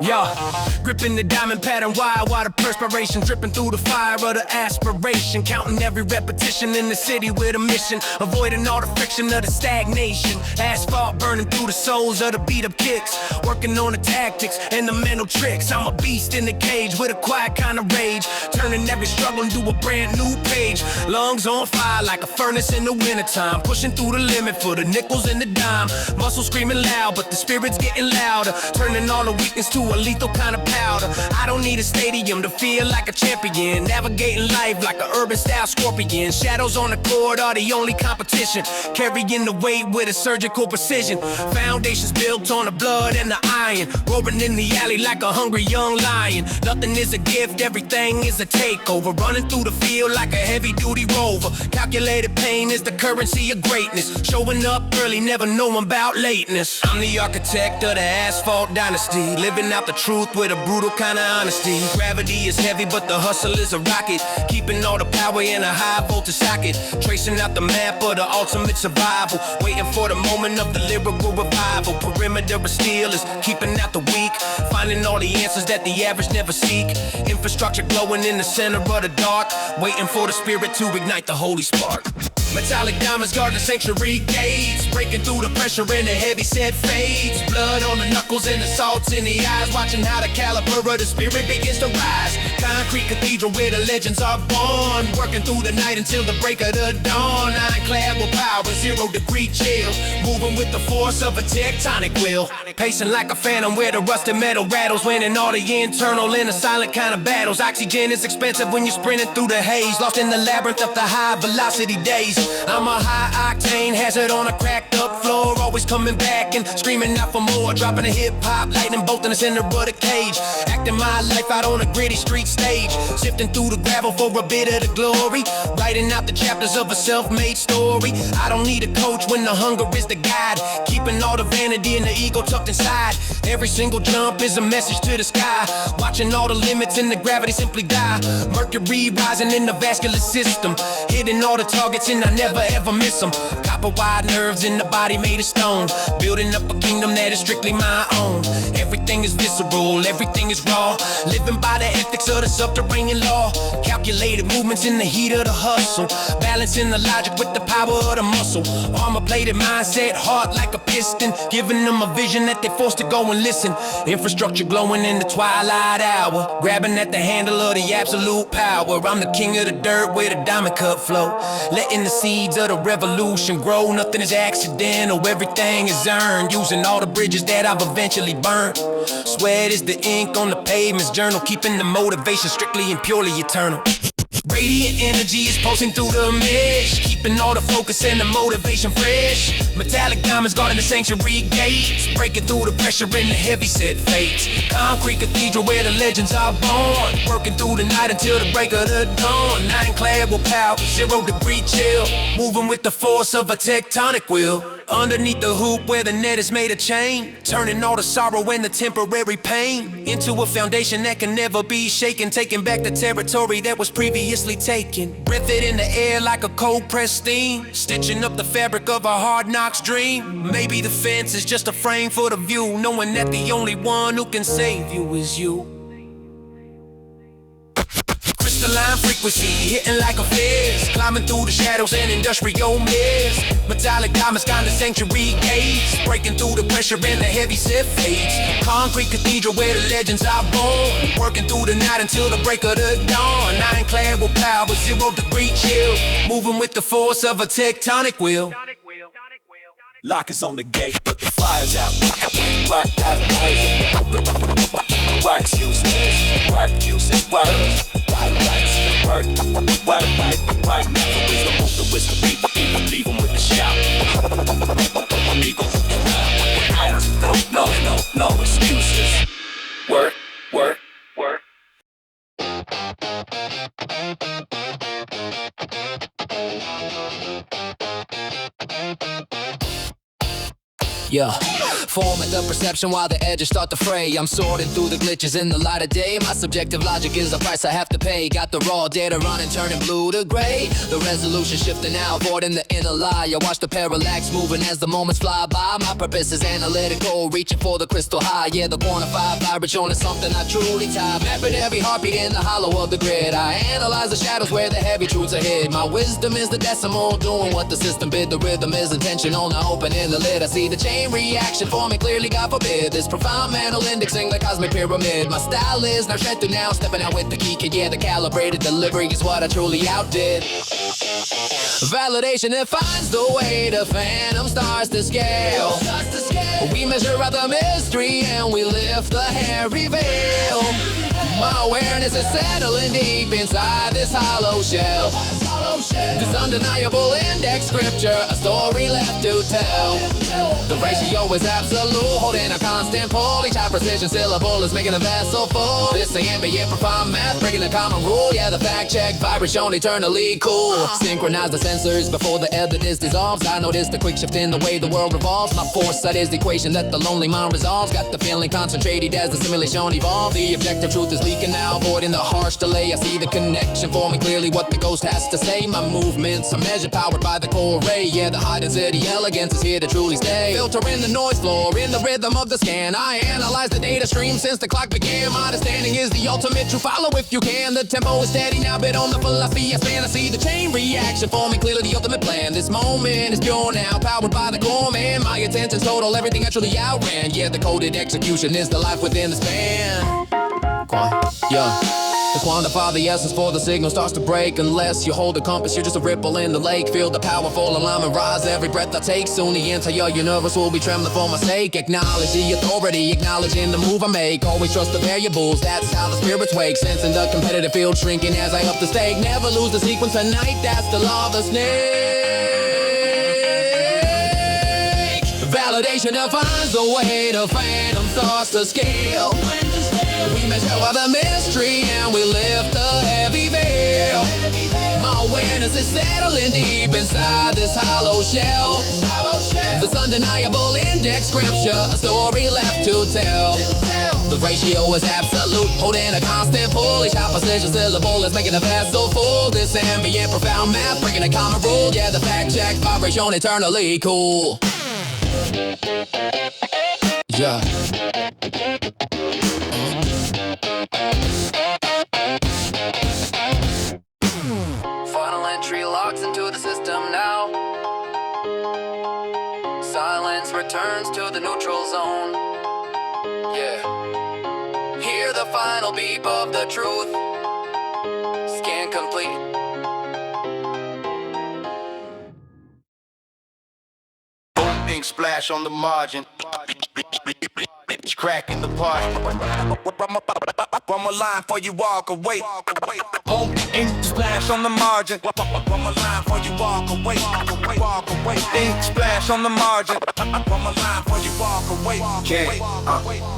Yo, gripping the diamond pattern wire while the perspiration dripping through the fire of the aspiration. Counting every repetition in the city with a mission. Avoiding all the friction of the stagnation. Asphalt burning through the soles of the beat up kicks. Working on the tactics and the mental tricks. I'm a beast in the cage with a quiet kind of rage. Turning every struggle into a brand new page. Lungs on fire like a furnace in the wintertime. Pushing through the limit for the nickels and the dime. Muscles screaming loud, but the spirit's getting louder. Turning all the weakness to a lethal kind of powder. I don't need a stadium to feel like a champion. Navigating life like an urban style scorpion. Shadows on the court are the only competition. Carrying the weight with a surgical precision. Foundations built on the blood and the iron. Roaring in the alley like a hungry young lion. Nothing is a gift, everything is a takeover. Running through the field like a heavy duty rover. Calculated pain is the currency of greatness. Showing up early, never knowing about lateness. I'm the architect of the asphalt dynasty. Living out the truth with a brutal kind of honesty. Gravity is heavy, but the hustle is a rocket. Keeping all the power in a high voltage socket. Tracing out the map of the ultimate survival. Waiting for the moment of the lyrical revival. Perimeter of steel is keeping out the weak. Finding all the answers that the average never seek. Infrastructure glowing in the center of the dark. Waiting for the spirit to ignite the holy spark. Metallic diamonds guard the sanctuary gates. Breaking through the pressure and the heavy set fades. Blood on the knuckles and the salts in the eyes. Watching how the caliber of the spirit begins to rise. Concrete cathedral where the legends are born. Working through the night until the break of the dawn. Ironclad with power, 0 degree chill. Moving with the force of a tectonic will. Pacing like a phantom where the rusted metal rattles. Winning all the internal in a silent kind of battles. Oxygen is expensive when you're sprinting through the haze. Lost in the labyrinth of the high velocity days. I'm a high octane hazard on a cracked up floor. Always coming back and screaming out for more. Dropping a hip hop, lightning bolt in the center of the cage. Acting my life out on a gritty street stage. Sifting through the gravel for a bit of the glory. Writing out the chapters of a self-made story. I don't need a coach when the hunger is the guide. Keeping all the vanity and the ego tucked inside. Every single jump is a message to the sky. Watching all the limits and the gravity simply die. Mercury rising in the vascular system. Hitting all the targets and I never ever miss them. Copper wide nerves in the body made of stone. Building up a kingdom that is strictly my own. Everything is visceral, everything is raw. Living by the ethics of the subterranean law. Calculated movements in the heat of the hustle. Balancing the logic with the power of the muscle. Armor-plated mindset, heart like a piston. Giving them a vision that they forced to go and listen. Infrastructure glowing in the twilight hour. Grabbing at the handle of the absolute power. I'm the king of the dirt where the diamond cut flow. Letting the seeds of the revolution grow. Nothing is accidental, everything is earned. Using all the bridges that I've eventually burned. Sweat is the ink on the pavement's journal. Keeping the motivation strictly and purely eternal. Radiant energy is pulsing through the mesh. Keeping all the focus and the motivation fresh. Metallic diamonds guarding the sanctuary gates. Breaking through the pressure in the heavy set fates. Concrete cathedral where the legends are born. Working through the night until the break of the dawn. Ironclad with power, 0 degree chill. Moving with the force of a tectonic will. Underneath the hoop where the net is made of chain. Turning all the sorrow and the temporary pain into a foundation that can never be shaken. Taking back the territory that was previously taken. Breath it in the air like a cold pressed steam. Stitching up the fabric of a hard knocks dream. Maybe the fence is just a frame for the view. Knowing that the only one who can save you is you. Crystalline frequency, hitting like a fizz. Climbing through the shadows and industrial mist. Metallic diamonds kind of sanctuary gates. Breaking through the pressure and the heavy set fades. Concrete cathedral where the legends are born. Working through the night until the break of the dawn. Ironclad with power, 0 degree chill. Moving with the force of a tectonic will. Lock is on the gate, but the fire's out. Work out works useless. Work useless. Work. Work. Work. Wisdom, the wisdom. People leave them with a shout. No excuses. Work. Yeah. Format the perception while the edges start to fray. I'm sorting through the glitches in the light of day. My subjective logic is the price I have to pay. Got the raw data running, turning blue to gray. The resolution shifting now, avoiding the inner lie. I watch the parallax moving as the moments fly by. My purpose is analytical, reaching for the crystal high. Yeah, the quantified vibration is something I truly tie. Mapping every heartbeat in the hollow of the grid. I analyze the shadows where the heavy truths are hid. My wisdom is the decimal, doing what the system bid. The rhythm is intentional, now opening the lid. I see the chain reaction forming clearly, God forbid. This profound mental indexing the cosmic pyramid. My style is now shred through now, stepping out with the key kid. Yeah, the calibrated delivery is what I truly outdid. Validation defines the way the phantom starts to scale. We measure out the mystery and we lift the hairy veil. My awareness is settling deep inside this hollow shell. This undeniable index scripture, a story left to tell. The ratio is absolute, holding a constant pull. Each high precision syllable is making a vessel full. This ambient profound math, breaking the common rule. Yeah, the fact check, vibration eternally cool. Synchronize the sensors before the evidence dissolves. I notice the quick shift in the way the world revolves. My foresight is the equation that the lonely mind resolves. Got the feeling concentrated as the simulation evolves. The objective truth is leaking now, avoiding the harsh delay. I see the connection forming clearly what the ghost has to say. My movements are measured, powered by the core ray. Yeah, the high density elegance is here to truly stay. Filtering the noise floor in the rhythm of the scan. I analyze the data stream since the clock began. My understanding is the ultimate true. Follow if you can. The tempo is steady now, bit on the philosophy I span. I see the chain reaction forming clearly the ultimate plan. This moment is pure now, powered by the core man. My intentions total, everything I truly outran. Yeah, the coded execution is the life within the span. Yeah. To quantify the essence for the signal starts to break. Unless you hold the compass, you're just a ripple in the lake. Feel the powerful alignment rise every breath I take. Soon the entire universe will be trembling for my sake. Acknowledge the authority, acknowledging the move I make. Always trust the variables, that's how the spirits wake. Sensing the competitive field shrinking as I up the stake. Never lose the sequence tonight, that's the law of the snake. Validation defines the way the phantom starts to scale. We measure out the mystery and we lift the heavy veil. My awareness is settling deep inside this hollow shell. This undeniable index scripture, a story left to tell. The ratio is absolute, holding a constant pull. Each high precision syllable is making a vessel full. This ambient profound math, breaking a common rule. Yeah, the fact check, vibration eternally cool. Yeah. Final entry locks into the system now. Silence returns to the neutral zone. Yeah. Hear the final beep of the truth. Scan complete. Ink splash on the margin. Cracking the part. One more line before you walk away. Home ink splash on the margin. One more line before you walk away. Walk away. Ink splash on the margin. One more line before you walk away.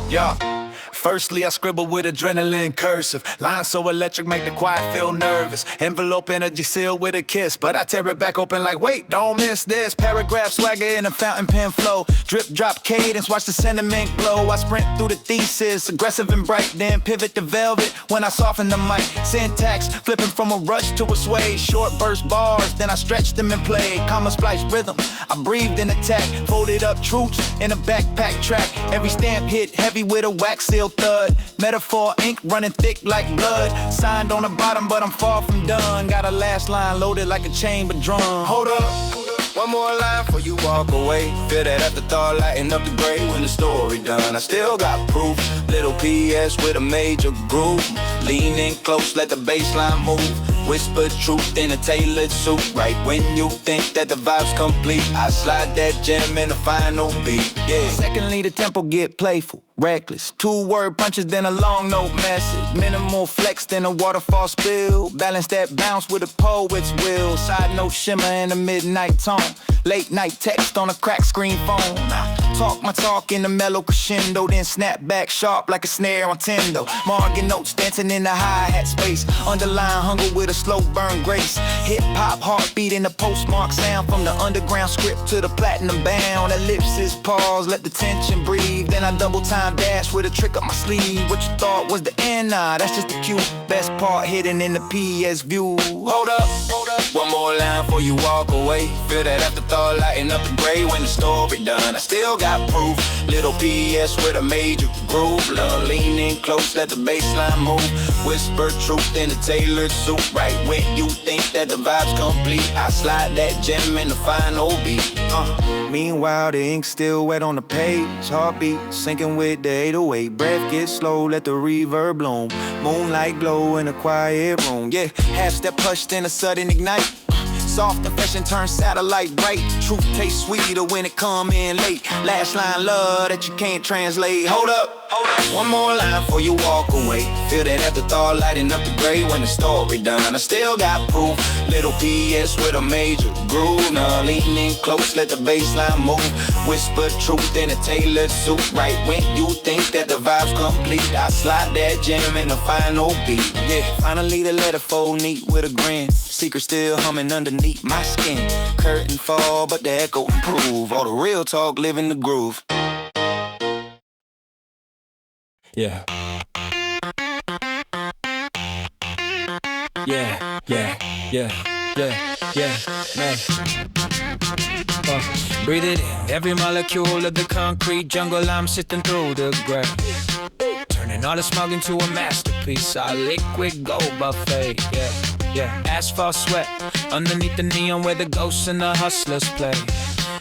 Yeah. Firstly, I scribble with adrenaline cursive. Lines so electric make the quiet feel nervous. Envelope energy sealed with a kiss, but I tear it back open like, wait, don't miss this. Paragraph swagger in a fountain pen flow. Drip drop cadence, watch the sentiment glow. I sprint through the thesis, aggressive and bright, then pivot to velvet when I soften the mic. Syntax, flipping from a rush to a sway. Short burst bars, then I stretch them and play. Comma splice rhythm, I breathed in attack. Folded up truths in a backpack track. Every stamp hit heavy with a wax seal thud. Metaphor ink running thick like blood. Signed on the bottom, but I'm far from done. Got a last line loaded like a chamber drum. Hold up, one more line before you walk away. Feel that afterthought lighting up the gray when the story done. I still got proof, little PS with a major groove. Lean in close, let the baseline move. Whisper truth in a tailored suit. Right when you think that the vibe's complete, I slide that gem in the final beat. Yeah. Secondly, the tempo get playful, reckless. 2-word punches, then a long note message. Minimal flex, then a waterfall spill. Balance that bounce with a poet's will. Side note shimmer in a midnight tone. Late night text on a cracked screen phone. Talk my talk in a mellow crescendo, then snap back sharp like a snare on Tendo. Margin notes dancing in the hi-hat space. Underline hunger with a slow burn grace. Hip-hop heartbeat in the postmark sound. From the underground script to the platinum bound. Ellipsis pause, let the tension breathe. Then I double time dash with a trick up my sleeve. What you thought was the end? Nah, that's just the cue. Best part hidden in the PS view. Hold up, hold up. One more line before you walk away. Feel that afterthought lighting up the gray when the story done. I still got proof. Little PS with a major groove. Love leaning close, let the baseline move. Whisper truth in a tailored suit. Right when you think that the vibe's complete, I slide that gem in the final beat. Meanwhile, the ink's still wet on the page. Heartbeat sinking with the 808. Breath gets slow, let the reverb bloom. Moonlight glow in a quiet room. Yeah, half step hushed in a sudden ignite. Soft confession turns satellite bright. Truth tastes sweeter when it come in late. Last line love that you can't translate. Hold up, hold up. One more line before you walk away. Feel that afterthought lighting up the gray when the story done. I still got proof. Little PS with a major groove. Now leaning close, let the baseline move. Whisper truth in a tailored suit. Right when you think that the vibe's complete, I slide that gem in the final beat. Yeah, finally the letter fold neat with a grin. Secret still humming underneath my skin. Curtain fall, but the echo improve. All the real talk live in the groove. Yeah. Yeah, yeah, yeah, yeah, yeah, man. Breathe it in, every molecule of the concrete jungle I'm sifting through the gray. Turning all the smog into a masterpiece, a liquid gold buffet, yeah. Yeah, asphalt sweat underneath the neon where the ghosts and the hustlers play.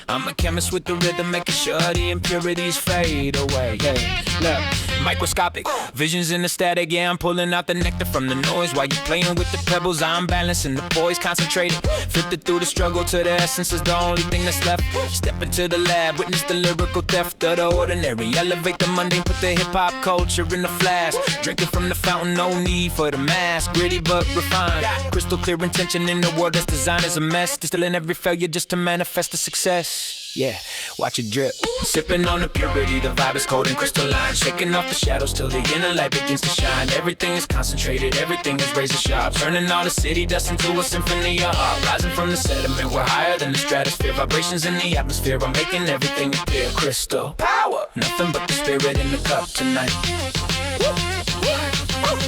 I'm a chemist with the rhythm, making sure the impurities fade away. Yeah, look, microscopic visions in the static. Yeah, I'm pulling out the nectar from the noise while you're playing with the pebbles. I'm balancing the poise, concentrated, filtered through the struggle to the essence is the only thing that's left. Step into the lab, witness the lyrical theft of the ordinary. Elevate the mundane, put the hip-hop culture in the flask. Drinking from the fountain, no need for the mask. Gritty but refined, crystal clear intention in the world that's designed as a mess. Distilling every failure just to manifest a success. Yeah, watch it drip. Sipping on the purity, the vibe is cold and crystalline. Shaking off the shadows till the inner light begins to shine. Everything is concentrated, everything is razor sharp. Turning all the city dust into a symphony of art. Rising from the sediment, we're higher than the stratosphere. Vibrations in the atmosphere are making everything appear crystal power. Nothing but the spirit in the cup tonight.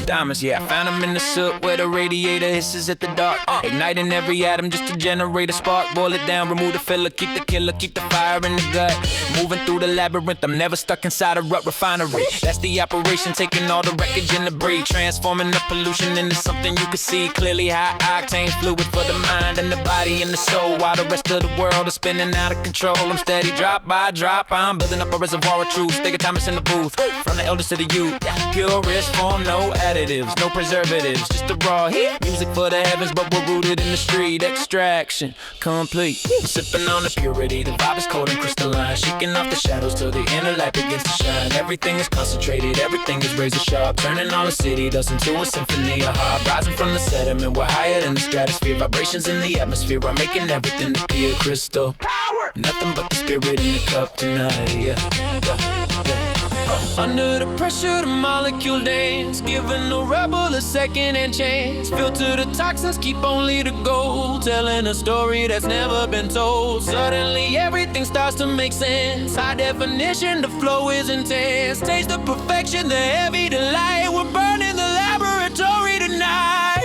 Diamonds, yeah, I found them in the soot where the radiator hisses at the dark. Igniting every atom just to generate a spark. Boil it down, remove the filler, keep the killer, keep the fire in the gut. Moving through the labyrinth, I'm never stuck inside a rut refinery. That's the operation, taking all the wreckage and debris. Transforming the pollution into something you can see clearly. High octane fluid for the mind and the body and the soul. While the rest of the world is spinning out of control, I'm steady drop by drop. I'm building up a reservoir of truth. Take a time, it's in the booth. From the elders to the youth, purest form, no additives, no preservatives, just the raw heat. Music for the heavens, but we're rooted in the street. Extraction complete. Sipping on the purity, the vibe is cold and crystalline. Shaking off the shadows till the inner light begins to shine. Everything is concentrated, everything is razor sharp. Turning all the city dust into a symphony of harp. Rising from the sediment, we're higher than the stratosphere. Vibrations in the atmosphere are making everything appear crystal power. Nothing but the spirit in the cup tonight. Yeah. Under the pressure, the molecule dance, giving the rebel a second-hand chance. Filter the toxins, keep only the gold, telling a story that's never been told. Suddenly everything starts to make sense. High definition, the flow is intense. Taste the perfection, the heavy delight. We're burning the laboratory tonight.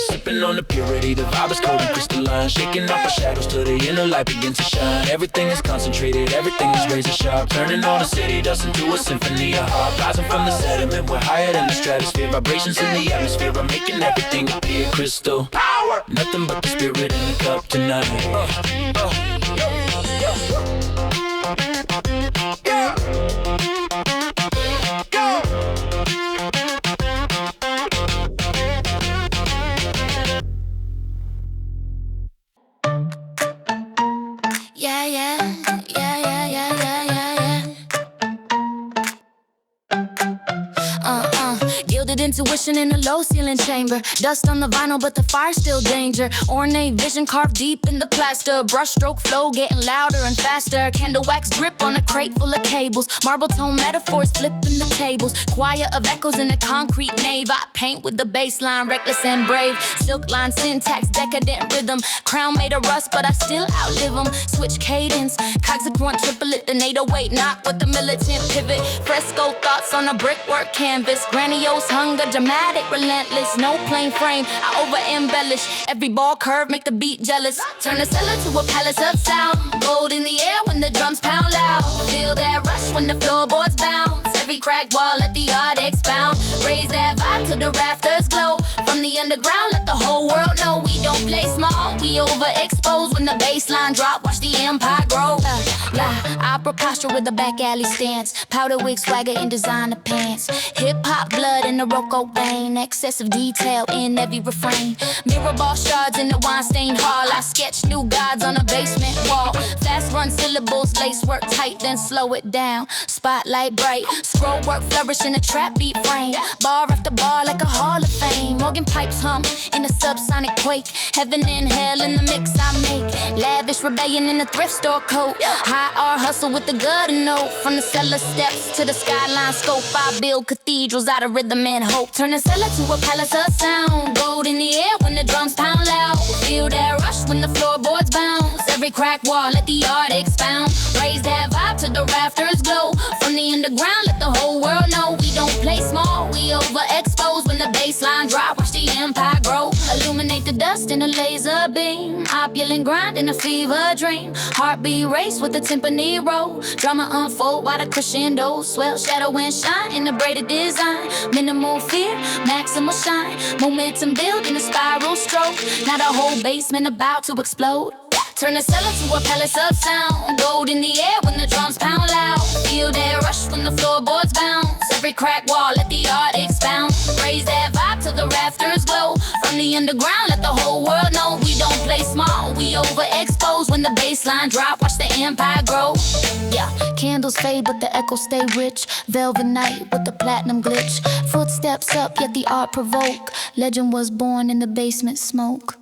Sipping on the purity, the vibe is cold and crystalline. Shaking off the shadows till the inner light begins to shine. Everything is concentrated, everything is razor sharp. Turning all the city dust into a symphony of harp. Rising from the sediment, we're higher than the stratosphere. Vibrations in the atmosphere are making everything appear crystal power. Nothing but the spirit in the cup tonight. intuition in a low ceiling chamber. Dust on the vinyl, but the fire's still danger. Ornate vision carved deep in the plaster. Brushstroke flow getting louder and faster. Candle wax drip on a crate full of cables. Marble tone metaphors flipping the tables. Choir of echoes in a concrete nave. I paint with the bass line, reckless and brave. Silk line syntax, decadent rhythm. Crown made of rust, but I still outlive them. Switch cadence, cogs of grunt, triplet, the 808 knock with the militant pivot. Fresco thoughts on a brickwork canvas. Grandiose hunger, dramatic, relentless. No plain frame, I over-embellish. Every ball curve make the beat jealous. Turn the cellar to a palace of sound. Gold in the air when the drums pound loud. Feel that rush when the floorboards bounce. Every cracked wall let the art expound. Raise that vibe till the rafters glow. From the underground, let the whole world know we don't play small. We overexpose when the bass line drop. Watch the empire grow. Opera posture with a back alley stance. Powder wig swagger in designer pants. Hip hop blood in the Rococo vein. Excessive detail in every refrain. Mirror ball shards in the wine stained hall. I sketch new gods on a basement wall. Fast run syllables, lace work tight, then slow it down. Spotlight bright. Scroll work flourish in a trap beat frame. Bar after bar like a hall of fame. Organ pipes hum in a subsonic quake. Heaven and hell in the mix I make. Lavish rebellion in a thrift store coat. High R hustle with the gutter note. From the cellar steps to the skyline scope. I build cathedrals out of rhythm and hope. Turn the cellar to a palace of sound. Gold in the air when the drums pound loud. Feel that rush when the floorboards bounce. Every crack wall let the art expound. Raise that vibe till the rafters glow. From the underground let the whole world know we don't play small. We overexpose when the bass line drop. Watch the empire grow. Illuminate the dust in a laser beam. Opulent grind in a fever dream. Heartbeat race with the timpani roll. Drama unfold while the crescendo swell. Shadow and shine in a braided design. Minimal fear, maximal shine. Momentum build in a spiral stroke. Now the whole basement about to explode. Turn the cellar to a palace of sound. Gold in the air when the drums pound loud. Feel that rush when the floorboards bounce. Every crack wall let the art expound. Raise that vibe till the rafters glow. From the underground let the whole world know we don't play small. We overexpose when the bass line drop. Watch the empire grow. Yeah, candles fade but the echoes stay rich. Velvet night with the platinum glitch. Footsteps up yet the art provoke. Legend was born in the basement smoke.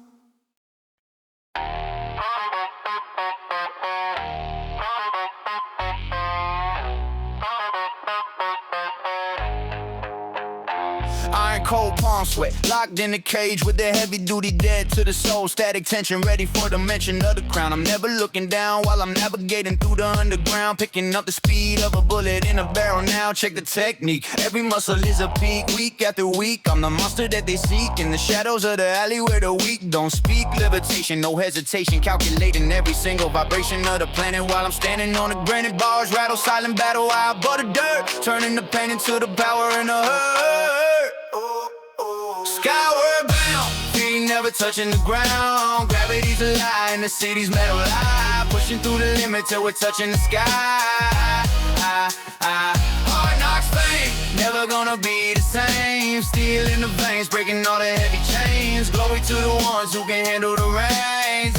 Iron cold palm sweat, locked in a cage with the heavy duty dead to the soul. Static tension, ready for the mention of the crown. I'm never looking down while I'm navigating through the underground. Picking up the speed of a bullet in a barrel now. Check the technique, every muscle is a peak. Week after week, I'm the monster that they seek. In the shadows of the alley where the weak don't speak. Levitation, no hesitation, calculating every single vibration of the planet. While I'm standing on the granite bars, rattle silent battle while I butter dirt. Turning the pain into the power and the hurt. Skyward bound, feet never touching the ground. Gravity's a lie and the city's metal lie. Pushing through the limit till we're touching the sky. Hard knocks fame, never gonna be the same. Steel in the veins, breaking all the heavy chains. Glory to the ones who can handle the reins.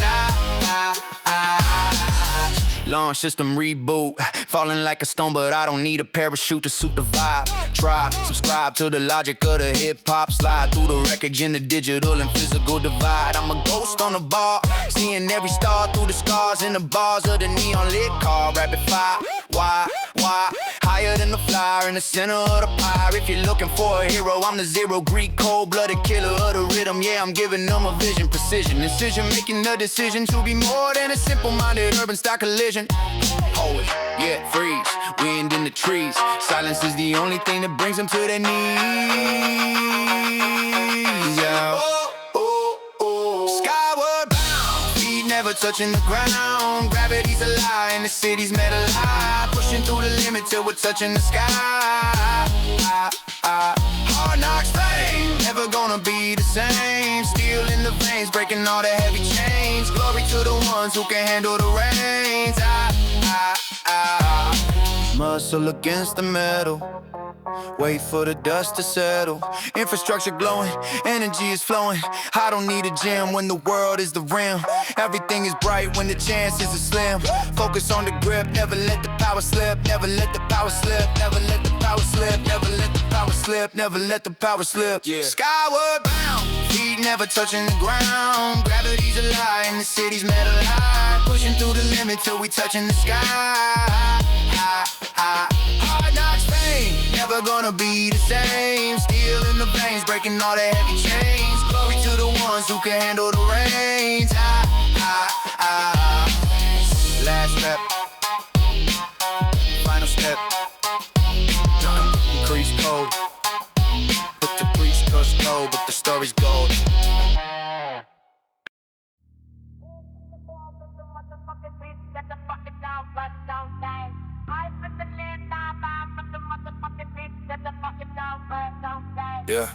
Launch system reboot. Falling like a stone, but I don't need a parachute to suit the vibe. Try, subscribe to the logic of the hip-hop. Slide through the wreckage in the digital and physical divide. I'm a ghost on the bar, seeing every star through the scars in the bars of the neon lit car. Rapid fire, why? Higher than the flyer in the center of the pie. If you're looking for a hero, I'm the zero Greek cold-blooded killer of the rhythm. Yeah, I'm giving them a vision, precision. Incision, making the decision to be more than a simple-minded urban style collision. Hold it, yeah, freeze, wind in the trees. Silence is the only thing that brings them to their knees, yeah. Skyward bound, feet never touching the ground. Gravity's a lie and the city's metal high. Pushing through the limit till we're touching the sky. Hard knocks fame, never gonna be the same. Steel in the veins, breaking all the heavy chains. Glory to the ones who can handle the reins. Muscle against the metal, wait for the dust to settle. Infrastructure glowing, energy is flowing. I don't need a gym when the world is the rim. Everything is bright when the chances are slim. Focus on the grip, never let the power slip. Never let the power slip, never let the power slip, never let the power slip, never let the power slip. Yeah. Skyward bound, feet never touching the ground. Gravity's a lie and the city's metal high. Pushing through the limit till we touching the sky. Hard knocks pain, never gonna be the same. Steel in the veins, breaking all the heavy chains. Glory to the ones who can handle the reins. Last step, final step. Increase code, put the priest cause gold, but the story's gold. Yeah.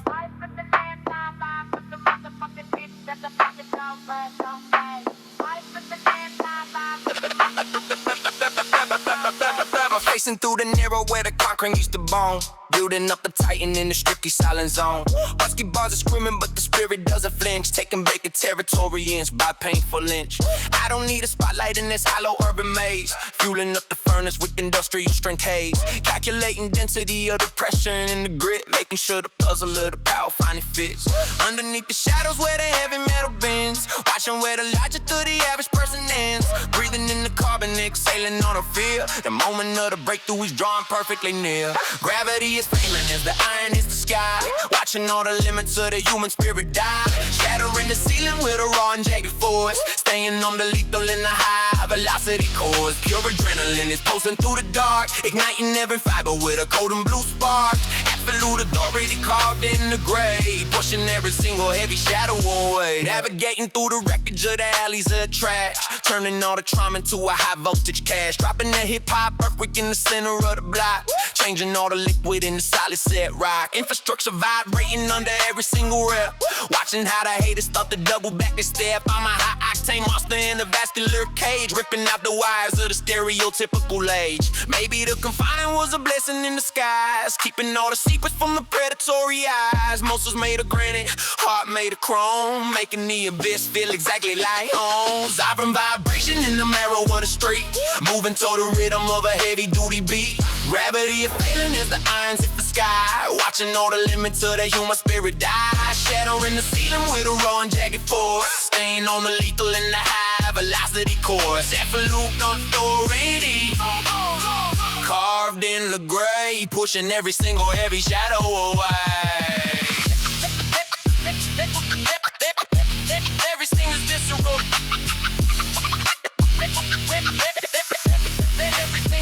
Facing through the narrow where the concrete used to bone. Building up the titan in the strictly silent zone. Husky bars are screaming, but the spirit doesn't flinch. Taking vacant territory inch by painful lynch. I don't need a spotlight in this hollow urban maze. Fueling up the furnace with industrial strength haze. Calculating density of the pressure in the grit. Making sure the puzzle of the power finally fits. Underneath the shadows where the heavy metal bends. Watching where the logic of the average person ends. Breathing in the carbon, exhaling on a fear. The moment of the breakthrough is drawn perfectly near. Gravity is failing as the iron hits the sky. Watching all the limits of the human spirit die. Shattering the ceiling with a raw and jagged force. Staying on the lethal in the high velocity course. Pure adrenaline is pulsing through the dark. Igniting every fiber with a cold and blue spark. Absolute authority carved in the grave. Pushing every single heavy shadow away. Navigating through the wreckage of the alleys of trash. Turning all the trauma into a high voltage cash. Dropping the hip hop earthquake in the center of the block. Changing all the liquid into solid set rock. Infrastructure vibrating under every single rep. Watching how the haters start to double back their step. I'm a high octane monster in a vascular cage. Ripping out the wires of the stereotypical age. Maybe the confinement was a blessing in disguise. Keeping all the secrets from the predatory eyes. Muscles made of granite, heart made of chrome. Making the abyss feel exactly like home. Sovereign vibration in the marrow of the street. Moving toward the rhythm of a heavy duty beat. Gravity is failing as the irons hit the sky. Watching all the limits of the human spirit die. Shattering the ceiling with a raw and jagged force. Staying on the lethal in the high velocity course. Absolute authority carved in the gray. Pushing every single heavy shadow away. Everything is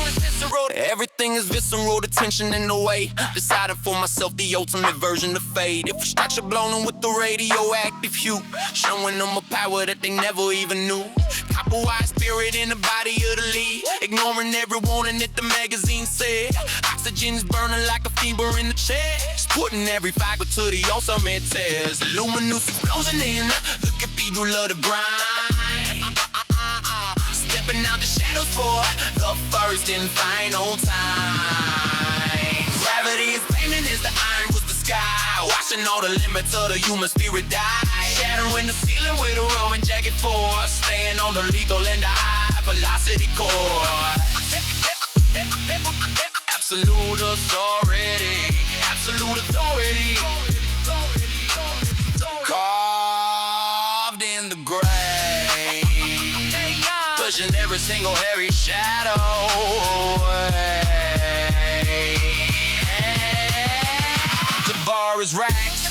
visceral. Everything is visceral, the tension in the way. Decided for myself the ultimate version of fate. Infrastructure blown with the radioactive hue. Showing them a power that they never even knew. Copper wire spirit in the body of the lead. Ignoring every warning that the magazine said. Oxygen's burning like a fever in the chest. Putting every fiber to the ultimate test. Luminous explosion in the cathedral of the grind. Stepping out the shadows for the first and final time. Gravity is flaming as the iron was the sky. Watching all the limits of the human spirit die. Shattering the ceiling with a raw and jagged force. Staying on the lethal and the high velocity course. Absolute authority. Absolute authority. Carved in the grave. Pushing every single hairy shadow away. The bar is racked,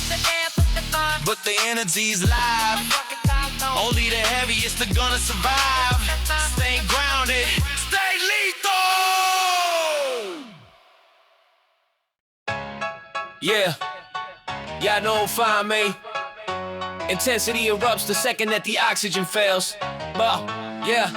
but the energy's live. Only the heaviest are gonna survive. Stay grounded, stay lethal. Yeah, y'all know find me. Intensity erupts the second that the oxygen fails. Yeah.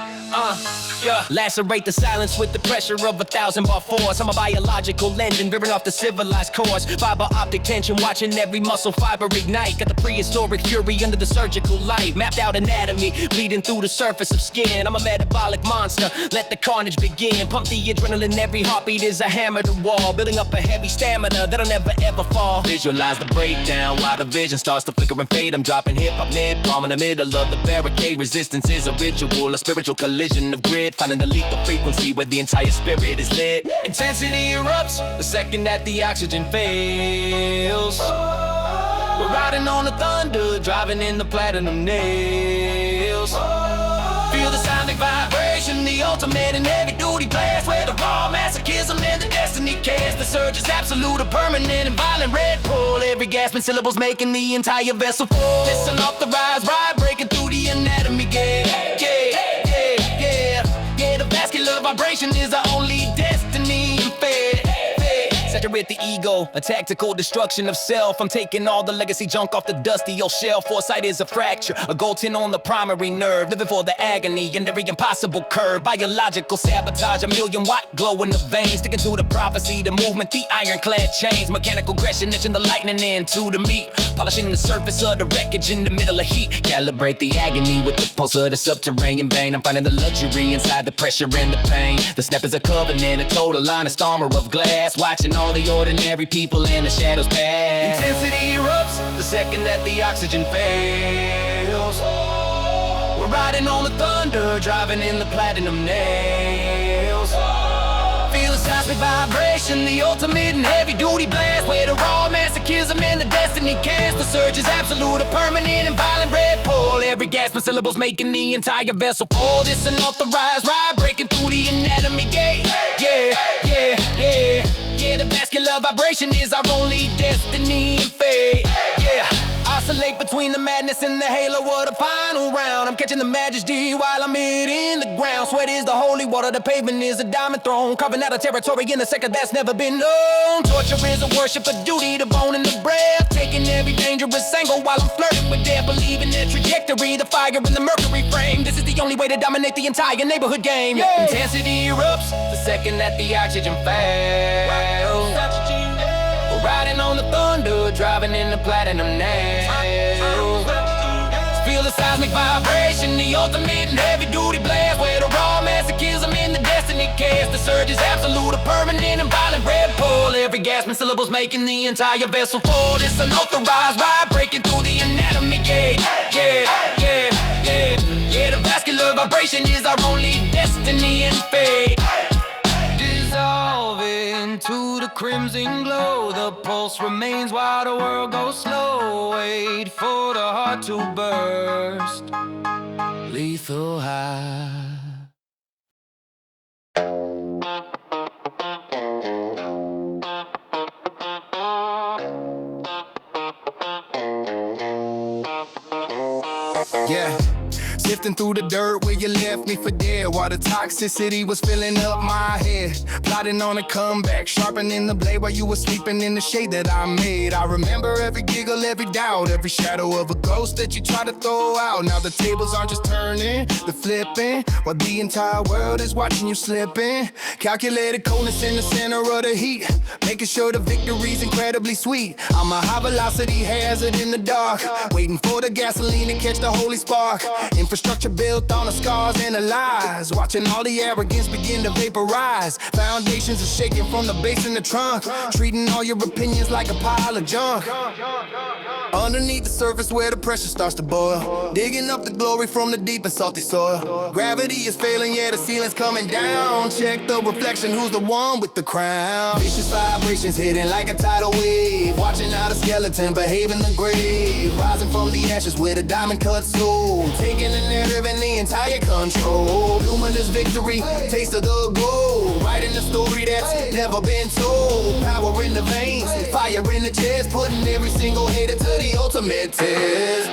Lacerate the silence with the pressure of 1,000-bar force. I'm a biological engine veering off the civilized course. Fiber optic tension, watching every muscle fiber ignite. Got the prehistoric fury under the surgical light. Mapped out anatomy, bleeding through the surface of skin. I'm a metabolic monster, let the carnage begin. Pump the adrenaline, every heartbeat is a hammer to wall. Building up a heavy stamina that'll never ever fall. Visualize the breakdown while the vision starts to flicker and fade. I'm dropping hip-hop mid-palm in the middle of the barricade. Resistance is a ritual, a spiritual collapse. collision of grid, finding the lethal frequency where the entire spirit is lit. Intensity erupts the second that the oxygen fails. We're riding on the thunder, driving in the platinum nails. Feel the sonic vibration, the ultimate and heavy-duty blast, where the raw masochism and the destiny cast. The surge is absolute, a permanent and violent red pull. Every gasping syllable's making the entire vessel full. Listen up the rise, ride, breaking through the anatomy gate. Yeah, the vascular vibration is our only destiny and fate. Saturate the ego, a tactical destruction of self. I'm taking all the legacy junk off the dusty old shelf. Foresight is a fracture, a gold tin on the primary nerve. Living for the agony and every impossible curve. Biological sabotage, a million-watt glow in the veins. Sticking to the prophecy, the movement, the ironclad chains. Mechanical aggression, itching the lightning into the meat. Polishing the surface of the wreckage in the middle of heat. Calibrate the agony with the pulse of the subterranean vein. I'm finding the luxury inside the pressure and the pain. The snap is a covenant, a total honest armor of glass. Watching all the ordinary people in the shadows pass. Intensity erupts the second that the oxygen fails. We're riding on the thunder, driving in the platinum nails. Feel the seismic vibration, the ultimate and heavy-duty blast, where the raw masochism and the destiny cast. The surge is absolute, a permanent and violent red pull. Every gasping syllable's making the entire vessel full. This unauthorized ride, breaking through the anatomy gate. Yeah, the vascular vibration is our only destiny and fate. Yeah, oscillate between the madness and the halo of the final round. I'm catching the majesty while I'm hitting the ground. Sweat is the holy water, the pavement is a diamond throne. Carving out a territory in a second that's never been known. Torture is a worship of duty, the bone and the breath. Taking every dangerous angle while I'm flirting with death. Believing their trajectory, the fire in the mercury frame. This is the only way to dominate the entire neighborhood game. Yeah. Intensity erupts the second that the oxygen fails. We're riding on the thunder, driving in the platinum nails. Feel the seismic vibration, the ultimate and heavy-duty blast, where the raw masochism and the destiny cast. The surge is absolute, a permanent and violent red pull. Every gasping syllable's making the entire vessel full. It's an unauthorized ride, breaking through the anatomy gate. Yeah, the vascular vibration is our only destiny and fate. Dissolve into the crimson glow. The pulse remains while the world goes slow. Wait for the heart to burst. Lethal high. Yeah. Sifting through the dirt where you left me for dead, while the toxicity was filling up my head. Plotting on a comeback, sharpening the blade while you were sleeping in the shade that I made. I remember every giggle, every doubt, every shadow of a ghost that you tried to throw out. Now the tables aren't just turning, they're flipping, while the entire world is watching you slipping. Calculated coldness in the center of the heat, making sure the victory's incredibly sweet. I'm a high velocity hazard in the dark, waiting for the gasoline to catch the holy spark. Infrastructure built on the scars and the lies, watching all the arrogance begin to vaporize. Foundations are shaking from the base in the trunk, treating all your opinions like a pile of junk. Underneath the surface where the pressure starts to boil, digging up the glory from the deep and salty soil. Gravity is failing, yeah, the ceiling's coming down. Check the reflection, who's the one with the crown? Vicious vibrations hitting like a tidal wave, watching how the skeleton behave in the grave. Rising from the ashes with a diamond cut soul, taking the narrative and the entire control. Luminous victory, taste of the gold, writing the story that's never been told. Power in the veins, fire in the chest, putting every single hater to the ultimate test.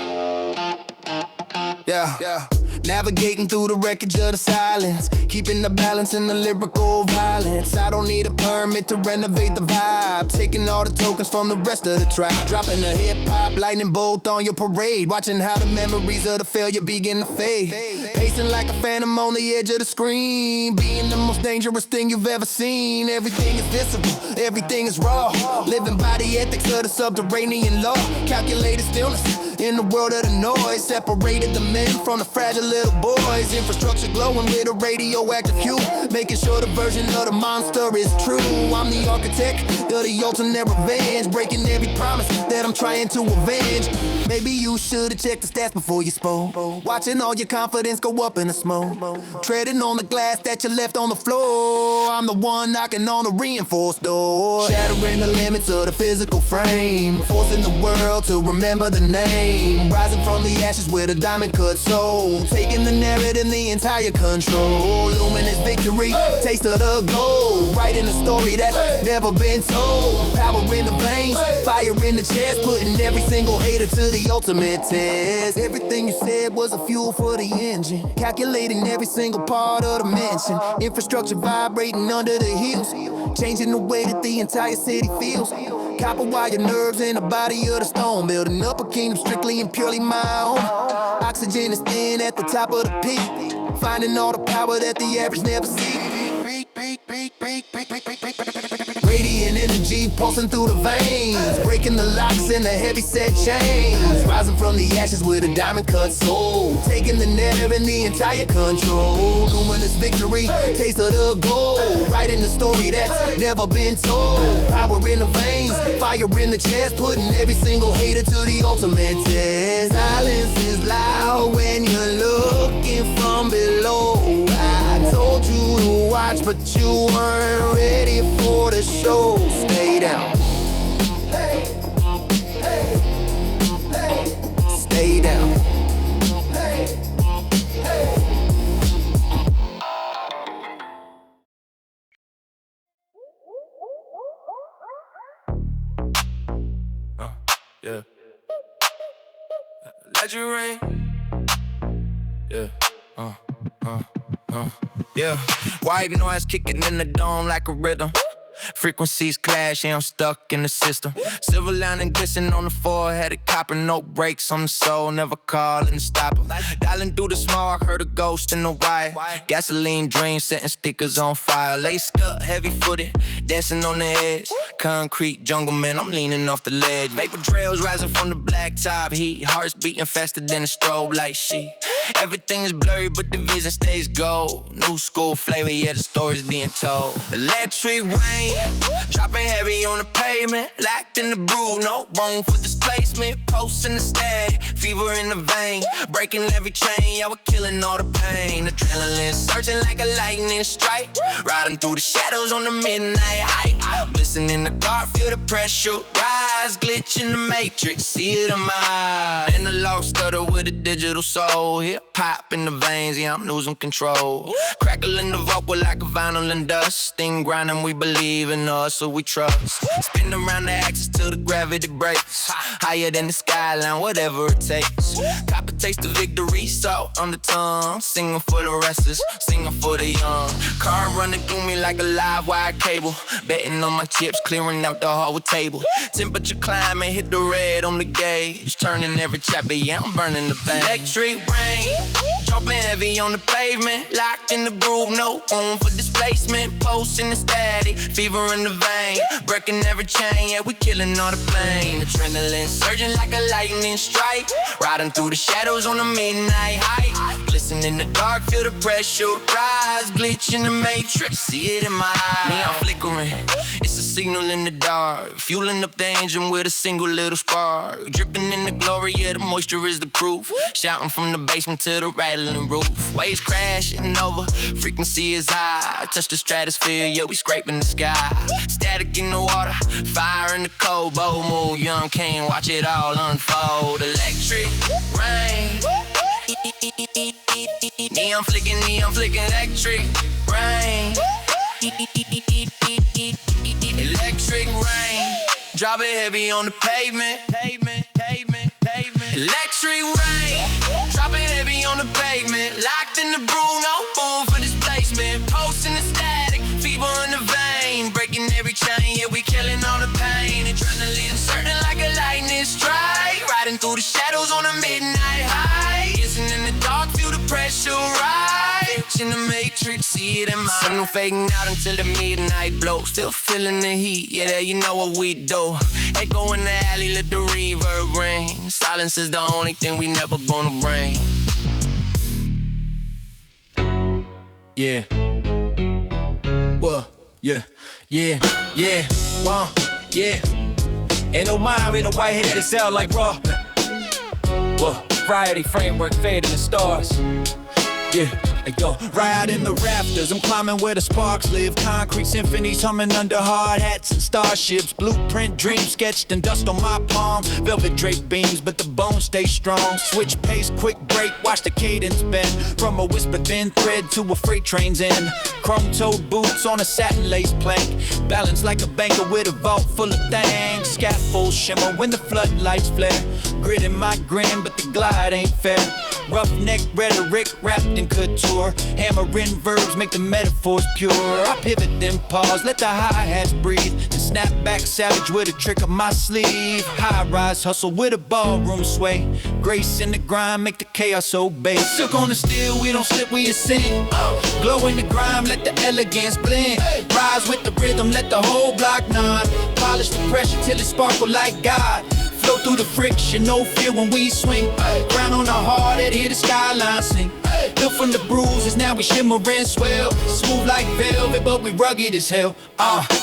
Yeah. Navigating through the wreckage of the silence, keeping the balance in the lyrical violence. I don't need a permit to renovate the vibe, taking all the tokens from the rest of the track, dropping a hip-hop lightning bolt on your parade, watching how the memories of the failure begin to fade. Pacing like a phantom on the edge of the screen, being the most dangerous thing you've ever seen. Everything is visible, everything is raw, living by the ethics of the subterranean law. Calculated stillness in the world of the noise, separated the men from the fragile little boys. Infrastructure glowing with a radioactive hue, making sure the version of the monster is true. I'm the architect of the ultimate revenge, breaking every promise that I'm trying to avenge. Maybe you should've checked the stats before you spoke. Watching all your confidence go up in the smoke. Treading on the glass that you left on the floor. I'm the one knocking on the reinforced door. Shattering the limits of the physical frame. Forcing the world to remember the name. Rising from the ashes with a diamond cut soul. Taking the narrative, the entire control. Luminous victory, taste of the gold. Writing a story that's never been told. Power in the veins, fire in the chest. Putting every single hater to the ultimate test. Everything you said was a fuel for the engine. Calculating every single part of the mansion. Infrastructure vibrating under the heels. Changing the way that the entire city feels. Copper wire nerves in the body of the stone. Building up a kingdom strictly and purely my own. Oxygen is thin at the top of the peak. Finding all the power that the average never sees. Radiant energy pulsing through the veins. Breaking the locks and the heavy set chains. Rising from the ashes with a diamond cut soul. Taking the narrative and the entire control. Luminous victory, taste of the gold. Writing the story that's never been told. Power in the veins, fire in the chest. Putting every single hater to the ultimate test. Silence is loud when you're looking from below. I told you to watch, but you weren't ready for the show. Stay down. Stay down. Yeah. Let you ring. Yeah. Yeah. White noise kicking in the dome like a rhythm. Frequencies clash, yeah, I'm stuck in the system. Silver lining glisten on the forehead, a copper, no brakes on the soul, never calling to stop 'em. Dialing through the smoke, heard a ghost in the wire. Gasoline dream, setting stickers on fire. Laced up, heavy footed, dancing on the edge. Concrete jungle, man, I'm leaning off the ledge. Vapor trails rising from the blacktop heat. Hearts beating faster than a strobe light sheet. Everything is blurry, but the vision stays gold. New school flavor, yeah, the story's being told. Electric rain, dropping heavy on the pavement. Locked in the groove, no room for displacement. Pulse in the static, fever in the vein. Breaking every chain, yeah, we're killing all the pain. Adrenaline surging like a lightning strike. Riding through the shadows on the midnight hike. Listen in the dark, feel the pressure rise. Glitch in the matrix, see it in my eyes. Analog stutter with a digital soul. Hip hop in the veins, yeah, I'm losing control. Crackling the vocal like a vinyl and dust. Thing grinding, we believe in us, so we trust. Spin around the axis till the gravity breaks. Higher than the skyline, whatever it takes. Copper taste of victory, salt on the tongue. Singing for the restless, singing for the young. Car running through me like a live wire cable. Betting on my chips, clearing out the hardwood table. Temperature climbing, hit the red on the gauge. Turning every chapter, yeah, I'm burning the bang. Electric rain, dropping heavy on the pavement. Locked in the groove, no room for displacement. Pulse in the static, fever in the vein. Breaking every chain, yeah, we killing all the pain. Adrenaline surging like a lightning strike. Riding through the shadows on the midnight hike. Glisten in the dark, feel the pressure rise. Glitch in the matrix, see it in my eyes. Neon flickering, it's a signal in the dark. Fueling up the engine with a single little spark. Dripping in the glory, yeah, the moisture is the proof. Shouting from the basement to the rattling roof. Waves crashing over, frequency is high. Touch the stratosphere, yeah, we scraping the sky. Static in the water, fire in the cold. Bold move, young king, watch it all unfold. Electric rain, neon flicking, electric rain. Electric rain, drop it heavy on the pavement. Electric rain, drop it heavy on the pavement. Locked in the broom, no room for displacement. Pulse in the static, fever in the vein. Breaking every chain, yeah, we killing all the pain. Adrenaline surging like a lightning strike. Riding through the shadows on a midnight high. Kissing in the dark, feel the pressure rise. In the matrix, see it in my signal fading out until the midnight blow. Still feeling the heat, yeah, you know what we do. Echo in the alley, let the reverb ring. Silence is the only thing we never gonna bring. Yeah. What? Yeah. Yeah. Ain't no mind in the white head that sound like raw. Well, variety framework fading the stars. Yeah, they go. Ride in the rafters, I'm climbing where the sparks live. Concrete symphonies humming under hard hats and starships. Blueprint dreams sketched in dust on my palm. Velvet draped beams, but the bones stay strong. Switch pace, quick break, watch the cadence bend. From a whisper thin thread to a freight train's end. Chrome-toed boots on a satin lace plank. Balanced like a banker with a vault full of things. Scaffold shimmer when the floodlights flare. Grit in my grin, but the glide ain't fair. Roughneck rhetoric wrapped in couture. Hammering verbs make the metaphors pure. I pivot then pause, let the hi-hats breathe. Then snap back savage with a trick of my sleeve. High-rise hustle with a ballroom sway. Grace in the grind, make the chaos obey. Silk on the steel, we don't slip, we ascend. Glow in the grime, let the elegance blend. Rise with the rhythm, let the whole block nod. Polish the pressure till it sparkle like God. Flow through the friction, no fear when we swing. Ground on the hard head, hear the skyline sing. Built from the bruises, now we shimmer and swell. Smooth like velvet, but we rugged as hell.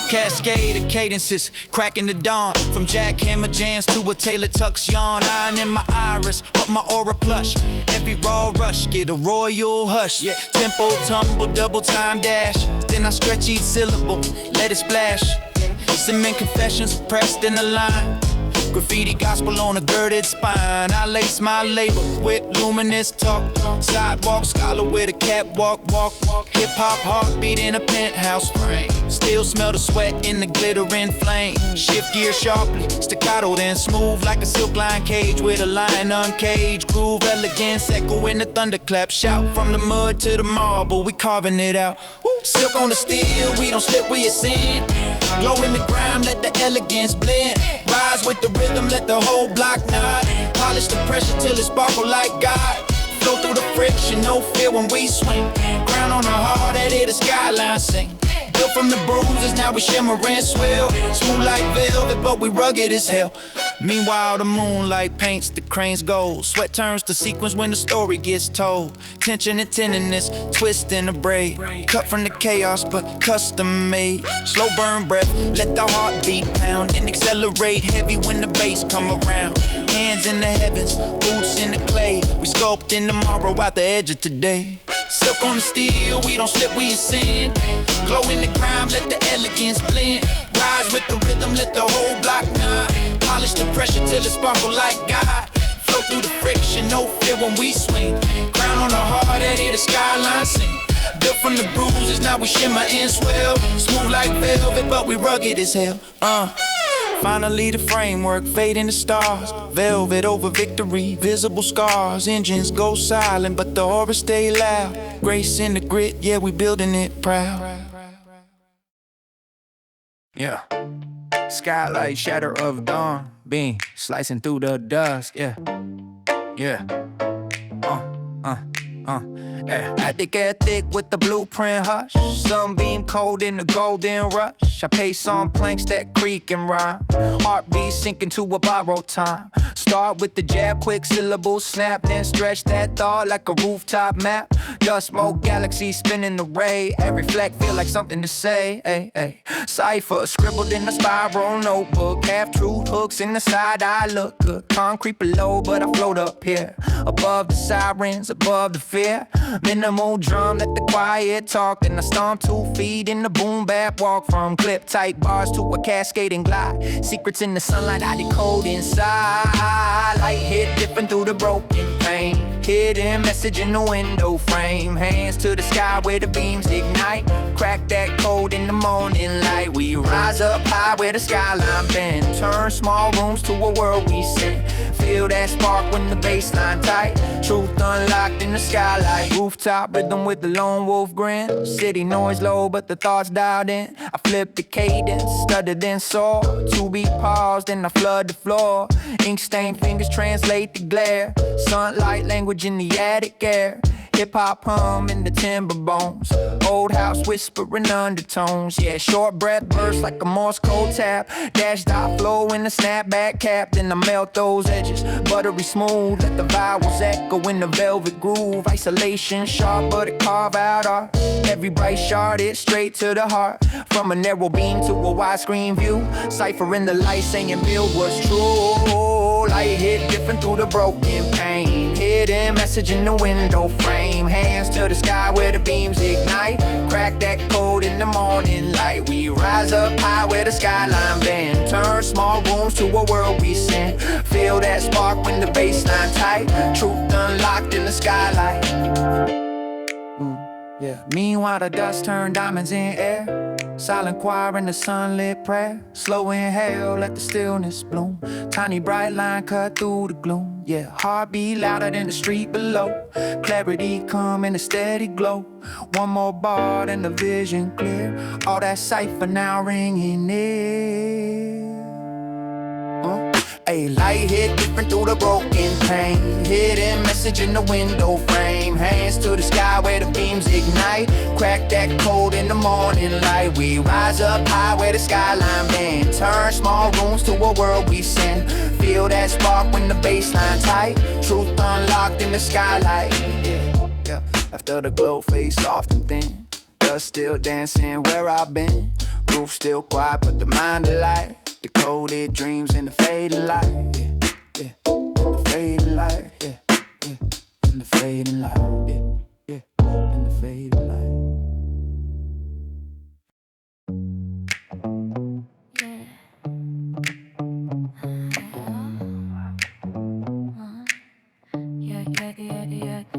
Cascade of cadences, cracking the dawn. From jackhammer jams to a Taylor Tux yawn. Iron in my iris, but my aura plush. Every raw rush, get a royal hush. Yeah. Tempo tumble, double time dash. Then I stretch each syllable, let it splash. Cement confessions pressed in the line. Graffiti gospel on a girded spine. I lace my label with luminous talk. Sidewalk scholar with a catwalk, walk. Hip-hop heartbeat in a penthouse frame. Still smell the sweat in the glittering flame. Shift gear sharply, staccato then smooth like a silk line cage with a lion uncaged. Groove elegance, echo in the thunderclap. Shout from the mud to the marble, we carving it out. Silk on the steel, we don't slip, we ascend. Glow in the grime, let the elegance blend. Rise with the rhythm, let the whole block nod. Polish the pressure till it sparkle like God. Flow through the friction, no fear when we swing. Crown on the hard head, hear the skyline sing. Built from the bruises, now we shimmer and swell. Smooth like velvet, but we rugged as hell. Meanwhile, the moonlight paints the crane's gold. Sweat turns to sequence when the story gets told. Tension and tenderness, twist in a braid. Cut from the chaos, but custom made. Slow burn breath, let the heartbeat pound. And accelerate heavy when the bass come around. Hands in the heavens, boots in the clay. We sculpt in tomorrow out the edge of today. Silk on the steel, we don't slip, we ascend. Glow in the grime, let the elegance blend. Rise with the rhythm, let the whole block nod. Polish the pressure till it sparkle like God. Flow through the friction, no fear when we swing. Crown on the hard head, hear the skyline sing. Built from the bruises, now we shimmer and swell. Smooth like velvet, but we rugged as hell. Finally the framework, fading the stars. Velvet over victory, visible scars. Engines go silent, but the aura stay loud. Grace in the grit, yeah, we building it proud. Yeah. Skylight, shadow of dawn. Beam, slicing through the dust, yeah. Yeah. Attic ethic with the blueprint hush. Sunbeam cold in the golden rush. I pace on planks that creak and rhyme. Heartbeat sinking to a borrowed time. Start with the jab, quick syllables snap. Then stretch that thought like a rooftop map. Dust smoke, galaxies spinning the ray. Every fleck feel like something to say. Ay, ay. Cipher scribbled in a spiral notebook. Half truth hooks in the side eye look good. Concrete below, but I float up here. Above the sirens, above the fear. Minimal drum, let the quiet talk. Then I stomp 2 feet in the boom bap walk. From clip tight bars to a cascading glide. Secrets in the sunlight I decode inside. Light hit dipping through the broken pane. Hidden message in the window frame. Hands to the sky where the beams ignite. Crack that code in the morning light. We rise up high where the skyline bend. Turn small rooms to a world we send. Feel that spark when the baseline tight. Truth unlocked in the skylight. Rooftop rhythm with the lone wolf grin. City noise low but the thoughts dialed in. I flip the cadence, stutter then soar. 2 beat pause, then I flood the floor. Ink stained fingers translate the glare. Sunlight language in the attic air. Hip-hop hum in the timber bones. Old house whispering undertones. Yeah, short breath burst like a Morse code tap. Dash dot flow in the snapback cap. Then I melt those edges, buttery smooth. Let the vowels echo in the velvet groove. Isolation sharp but it carve out art. Every bright shard is straight to the heart. From a narrow beam to a widescreen view. Cipher in the light saying build what's true. Light hit different through the broken pane. Hidden message in the window frame. Hands to the sky where the beams ignite. Crack that code in the morning light. We rise up high where the skyline bend. Turn small rooms to a world we send. Feel that spark when the bassline tight. Truth unlocked in the skylight. Yeah. Meanwhile the dust turned diamonds in air. Silent choir in the sunlit prayer. Slow inhale, let the stillness bloom. Tiny bright line cut through the gloom. Yeah, heartbeat louder than the street below. Clarity come in a steady glow. One more bar and the vision clear. All that cipher now ringing near. A light hit different through the broken pane. Hidden message in the window frame. Hands to the sky where the beams ignite. Crack that code in the morning light. We rise up high where the skyline bend. Turn small rooms to a world we send. Feel that spark when the bassline tight. Truth unlocked in the skylight. Yeah. After the glow fades soft and thin. Dust still dancing where I've been. Roof still quiet but the mind alight. The coded dreams in the fading light, yeah, in the fading light, yeah, in the fading light, yeah, in the fading light.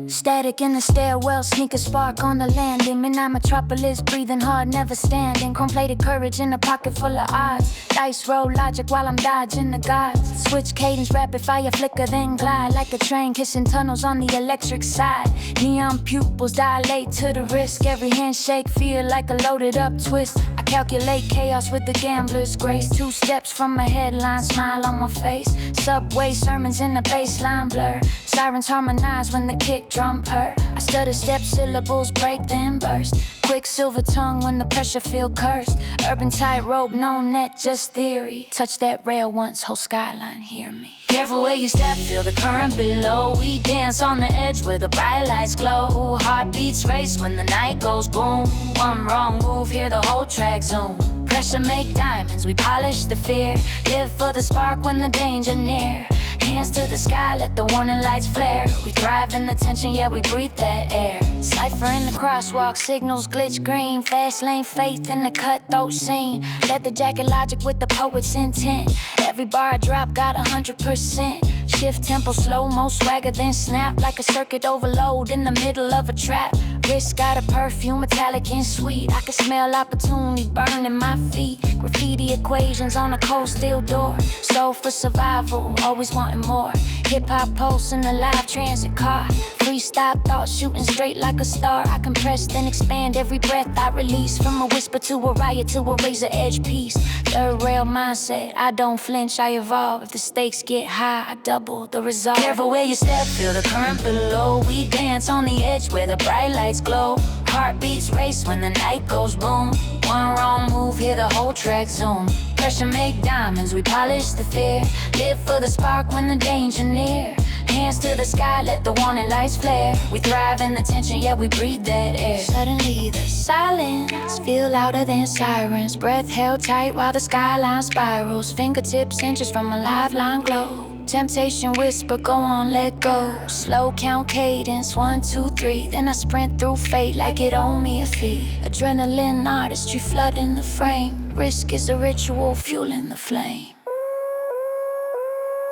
Static in the stairwell, sneak a spark on the landing. Midnight metropolis, breathing hard, never standing. Chrome-plated courage in a pocket full of odds. Dice roll logic while I'm dodging the gods. Switch cadence, rapid fire, flicker, then glide. Like a train kissing tunnels on the electric side. Neon pupils dilate to the risk. Every handshake feel like a loaded up twist. I calculate chaos with the gambler's grace. 2 steps from a headline, smile on my face. Subway sermons in the baseline blur. Sirens harmonize when the kick drum purr. I stutter step syllables break then burst. Quick silver tongue when the pressure feel cursed. Urban tightrope, no net, just theory. Touch that rail once, whole skyline hear me. Careful where you step, feel the current below. We dance on the edge where the bright lights glow. Heartbeats race when the night goes boom. One wrong move, hear the whole track zoom. Pressure make diamonds, we polish the fear. Live for the spark when the danger near. Hands to the sky, let the warning lights flare. We thrive in the tension, yeah, we breathe that air. Cipher in the crosswalk, signals glitch green. Fast lane faith in the cutthroat scene. Let the jacket logic with the poet's intent. Every bar I drop got 100%. Shift tempo, slow-mo, swagger, then snap. Like a circuit overload in the middle of a trap. Wrist got a perfume, metallic and sweet. I can smell opportunity burning my feet. Graffiti equations on a cold steel door. Soul for survival, always wanting more. Hip-hop pulse in a live transit car. Freestyle thoughts shooting straight like a star. I compress then expand every breath I release. From a whisper to a riot to a razor edge piece. Third rail mindset, I don't flinch, I evolve. If the stakes get high, I double the resolve. Careful where you step, feel the current below. We dance on the edge where the bright lights glow. Heartbeats race when the night goes boom. One wrong move, hear the whole track zoom. Pressure make diamonds, we polish the fear. Live for the spark when the danger near. Hands to the sky, let the warning lights flare. We thrive in the tension, yeah, we breathe that air. Suddenly the silence feel louder than sirens. Breath held tight while the skyline spirals. Fingertips inches from a lifeline glow. Temptation whisper, go on, let go. Slow count cadence, 1, 2, 3. Then I sprint through fate like it owe me a fee. Adrenaline artistry flooding the frame. Risk is a ritual, fueling the flame.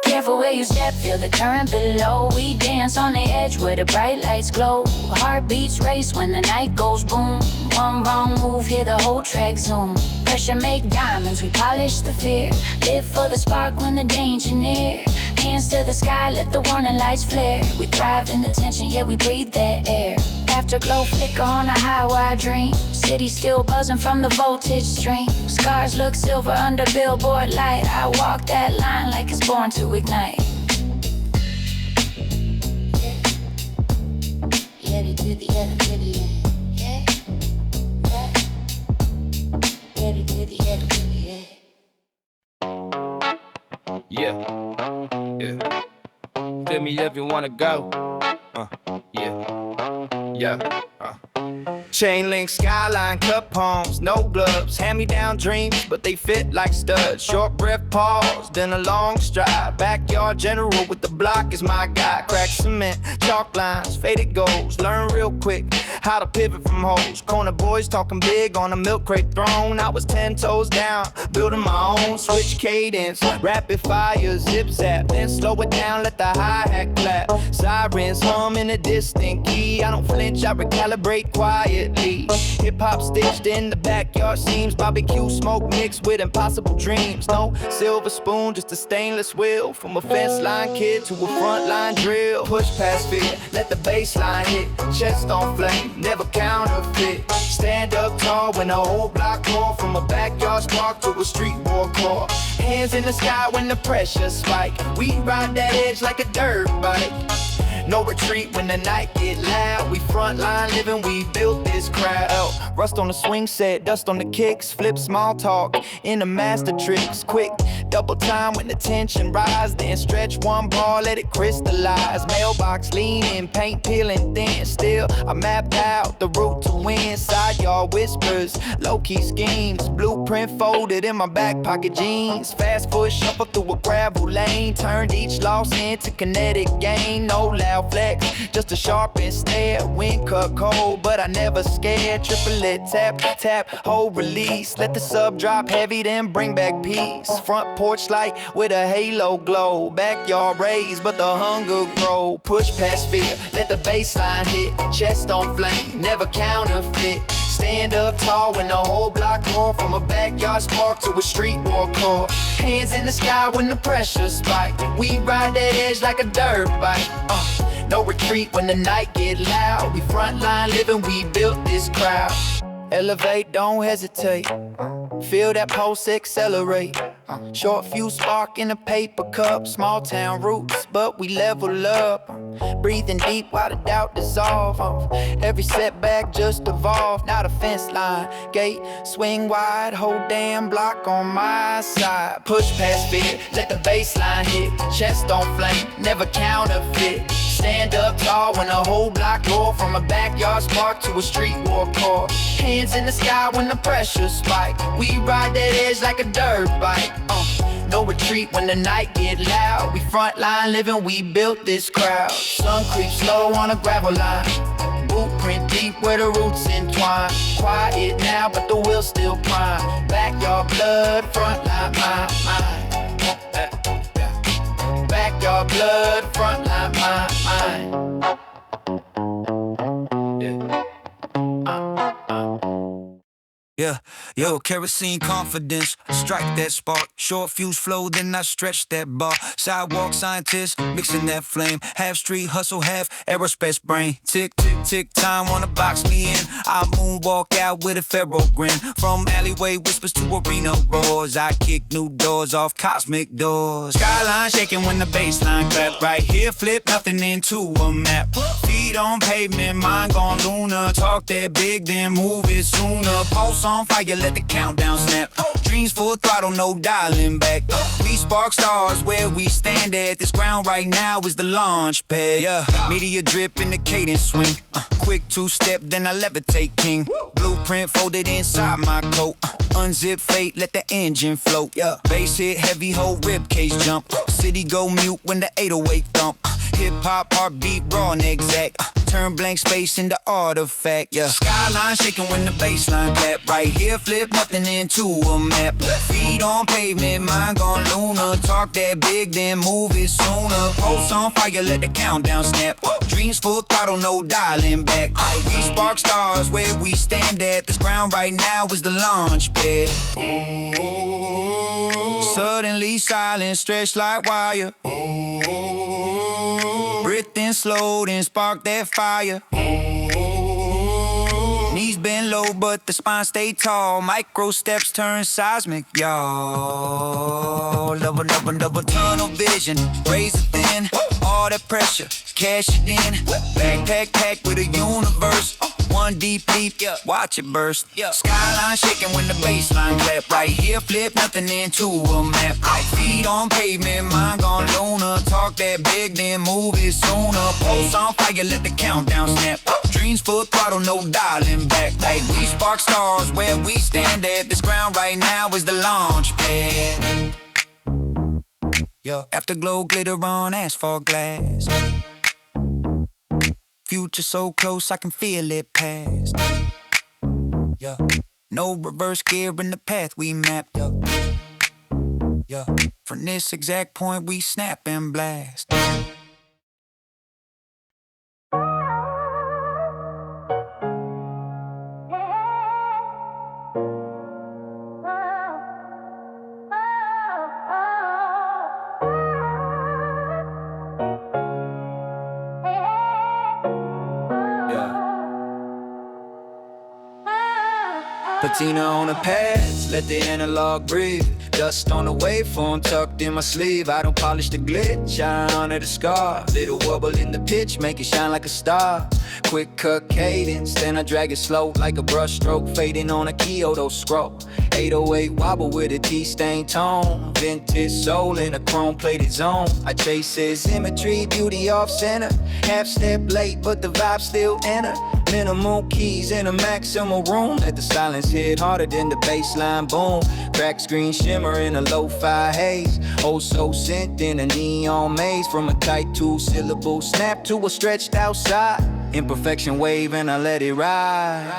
Careful where you step, feel the current below. We dance on the edge where the bright lights glow. Heartbeats race when the night goes boom. One wrong move, hear the whole track zoom. Pressure make diamonds, we polish the fear. Live for the spark when the danger near. Hands to the sky, let the warning lights flare. We thrive in the tension, yeah, we breathe that air. Afterglow flicker on a high wire dream. City still buzzing from the voltage stream. Scars look silver under billboard light. I walk that line like it's born to ignite. Yeah. Tell me if you wanna go. Yeah. Chain link, skyline, cut palms, no gloves. Hand-me-down dreams, but they fit like studs. Short breath, pause, then a long stride. Backyard general with the block is my guy. Crack cement, chalk lines, faded goals. Learn real quick how to pivot from holes. Corner boys talking big on a milk crate throne. I was 10 toes down, building my own. Switch cadence, rapid fire, zip zap. Then slow it down, let the hi-hat clap. Sirens hum in a distant key. I don't flinch, I recalibrate quietly. Hip-hop stitched in the backyard seams. Barbecue smoke mixed with impossible dreams. No silver spoon, just a stainless wheel. From a fence line kid to a frontline drill. Push past fear, let the bass line hit. Chest on flame, never counterfeit. Stand up tall when the whole block roar. From a backyard spark to a street war core. Hands in the sky when the pressure spike. We ride that edge like a dirt bike. No retreat when the night get loud. We frontline living, we built this crowd. Rust on the swing set, dust on the kicks. Flip small talk in the master tricks. Quick, double time when the tension rise. Then stretch one ball, let it crystallize. Mailbox leaning, paint peeling thin. Still, I mapped out the route to win. Side yard whispers, low-key schemes. Blueprint folded in my back pocket jeans. Fast foot shuffle through a gravel lane. Turned each loss into kinetic gain. No loud flex, just a sharpened stare. Wind cut cold, but I never scared. Triplet tap, tap, hold release. Let the sub drop heavy, then bring back peace. Front porch light with a halo glow. Backyard raised, but the hunger grow. Push past fear, let the baseline hit. Chest on flame, never counterfeit. Stand up tall when the whole block roar. From a backyard spark to a street war core. Hands in the sky when the pressure spike. We ride that edge like a dirt bike. No retreat when the night get loud. We frontline living, we built this crowd. Elevate, don't hesitate. Feel that pulse accelerate. Short fuse spark in a paper cup. Small town roots, but we level up. Breathing deep while the doubt dissolve. Every setback just evolve. Not a fence line, gate swing wide. Whole damn block on my side. Push past fear, let the baseline hit. Chest on flame, never counterfeit. Stand up tall when the whole block roar. From a backyard spark to a street war core. Hands in the sky when the pressure spike. We ride that edge like a dirt bike. No retreat when the night get loud. We frontline living, we built this crowd. Sun creeps slow on a gravel line. Blueprint deep where the roots entwine. Quiet now, but the wheel's still prime. Backyard blood, frontline mind. Backyard blood, frontline mind. Yeah, yo, kerosene confidence, strike that spark. Short fuse flow, then I stretch that bar. Sidewalk scientist, mixing that flame. Half street hustle, half aerospace brain. Tick, tick, tick, time wanna box me in. I moonwalk out with a pharaoh grin. From alleyway whispers to arena roars. I kick new doors off cosmic doors. Skyline shaking when the baseline clap. Right here, flip nothing into a map. Feet on pavement, mind gone lunar. Talk that big, then move it sooner. Pulse on fire, let the countdown snap. Dreams full throttle, no dialing back. We spark stars where we stand at. This ground right now is the launch pad. Yeah, meteor drip in the cadence swing. Quick two-step, then I levitate king. Blueprint folded inside my coat. Unzip fate, let the engine float. Yeah, bass hit heavy, whole rib cage jump. City go mute when the 808 thump. Hip-hop heartbeat raw and exact. Turn blank space into artifact. Yeah, skyline shaking when the baseline clap. Right here, flip nothing into a map. Feet on pavement, mind gone lunar. Talk that big, then move it sooner. Pulse on fire, let the countdown snap. Dreams full throttle, no dialing back. We spark stars where we stand at. This ground right now is the launch pad. Suddenly silent, stretched like wire. Breathing slow, then spark that fire. Knees bend low, but the spine stay tall. Micro steps turn seismic, y'all. Double tunnel vision, razor thin. All that pressure, cash it in. Backpack packed with a universe. One deep leap, watch it burst. Skyline shaking when the baseline clap. Right here, flip nothing into a map. Right feet on pavement, mind gone lunar. Talk that big, then move it sooner. Pulse on fire, let the countdown snap. Dreams full throttle, no dialing back. Like we spark stars where we stand at. This ground right now is the launch pad. Afterglow glitter on asphalt glass. Future so close I can feel it past. No reverse gear in the path we mapped. From this exact point we snap and blast. Patina on the pads, let the analog breathe. Dust on the waveform tucked in my sleeve. I don't polish the glitch, I honor the scar. Little wobble in the pitch, make it shine like a star. Quick cut cadence, then I drag it slow like a brush stroke, fading on a Kyoto scroll. 808 wobble with a tea-stained tone. Vintage soul in a chrome-plated zone. I chase his symmetry, beauty off-center. Half step late, but the vibe still enter. Minimal keys in a maximal room. Let the silence hit harder than the baseline boom. Crack screen shimmer in a lo-fi haze. Oh, so synth in a neon maze. From a tight two-syllable snap to a stretched outside. Imperfection wave and I let it ride.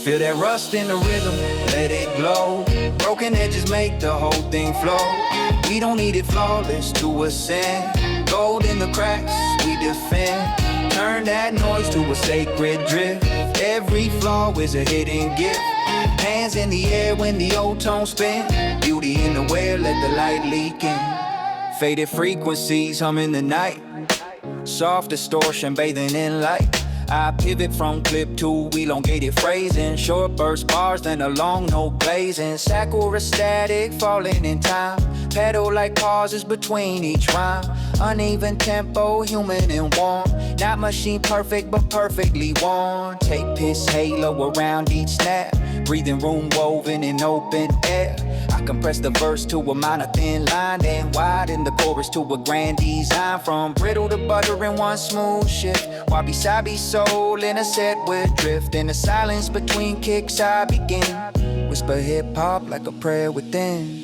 Feel that rust in the rhythm, let it glow. Broken edges make the whole thing flow. We don't need it flawless to ascend. Gold in the cracks, we defend. Turn that noise to a sacred drift. Every flaw is a hidden gift. Hands in the air when the old tone spin. Beauty in the wear, let the light leak in. Faded frequencies hum in the night. Soft distortion bathing in light. I pivot from clip to elongated phrasing. Short burst bars, then a long note blazing. Sakura static falling in time. Pedal like pauses between each rhyme. Uneven tempo, human and warm. Not machine perfect, but perfectly worn. Take piss halo around each snap. Breathing room woven in open air. I compress the verse to a minor thin line, then widen the chorus to a grand design. From brittle to butter in one smooth shift. Wabi-Sabi soul in a set with drift. In the silence between kicks I begin. Whisper hip-hop like a prayer within.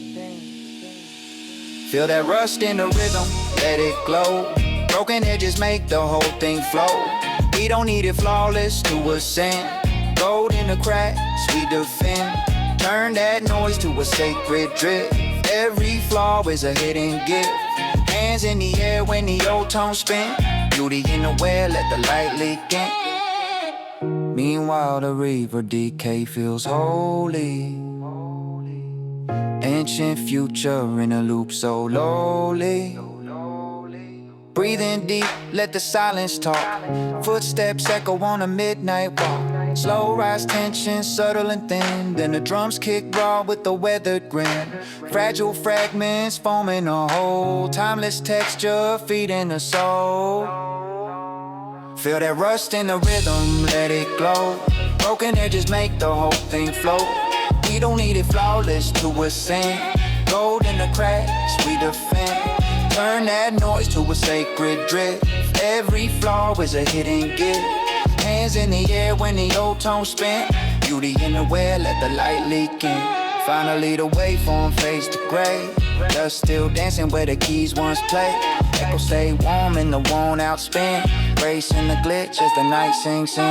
Feel that rust in the rhythm, let it glow. Broken edges make the whole thing flow. We don't need it flawless to ascend. Gold in the cracks, we defend. Turn that noise to a sacred drift. Every flaw is a hidden gift. Hands in the air when the old tone spin. Beauty in the wear, let the light leak in. Meanwhile the river decay feels holy. Ancient future in a loop so lowly. Breathing deep, let the silence talk. Footsteps echo on a midnight walk. Slow rise tension, subtle and thin. Then the drums kick raw with the weathered grin. Fragile fragments forming a whole. Timeless texture feeding the soul. Feel that rust in the rhythm, let it glow. Broken edges make the whole thing flow. We don't need it flawless to ascend. Gold in the cracks, we defend. Turn that noise to a sacred drift. Every flaw is a hidden gift. Hands in the air when the old tone spin. Beauty in the wear, let the light leak in. Finally the waveform fades to gray. Dust still dancing where the keys once played. Echoes stay warm in the worn out spin. Grace in the glitch as the night sinks in.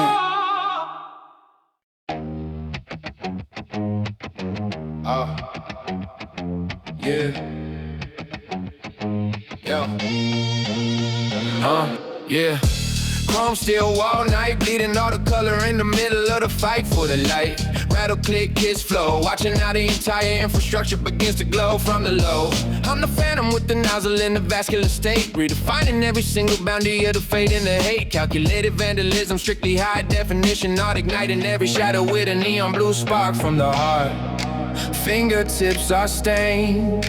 Yeah. Yeah. Chrome still all night, bleeding all the color in the middle of the fight for the light. Rattle, click, kiss, flow. Watching how the entire infrastructure begins to glow from the low. I'm the phantom with the nozzle in the vascular state. Redefining every single boundary of the fate and the hate. Calculated vandalism, strictly high definition. Not igniting every shadow with a neon blue spark from the heart. Fingertips are stained.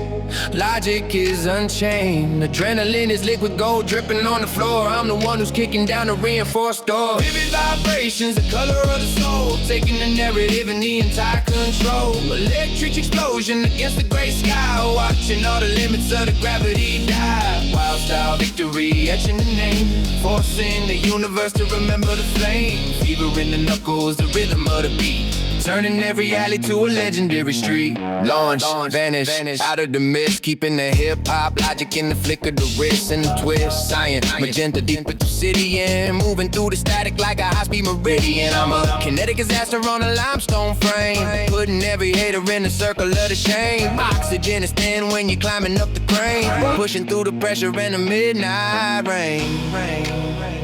Logic is unchained. Adrenaline is liquid gold dripping on the floor. I'm the one who's kicking down the reinforced door. Vivid vibrations, the color of the soul, taking the narrative and the entire control. Electric explosion against the gray sky, watching all the limits of the gravity die. Wild style victory, etching the name, forcing the universe to remember the flame. Fever in the knuckles, the rhythm of the beat, turning every alley to a legendary street. Launch, vanish, out of the mist, keeping the hip-hop logic in the flick of the wrist and the twist. Science, magenta deep with obsidian, moving through the static like a high-speed meridian. I'm a kinetic disaster on a limestone frame, putting every hater in a circle of the shame. Oxygen is thin when you're climbing up the crane, pushing through the pressure in the midnight rain.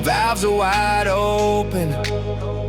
Valves are wide open,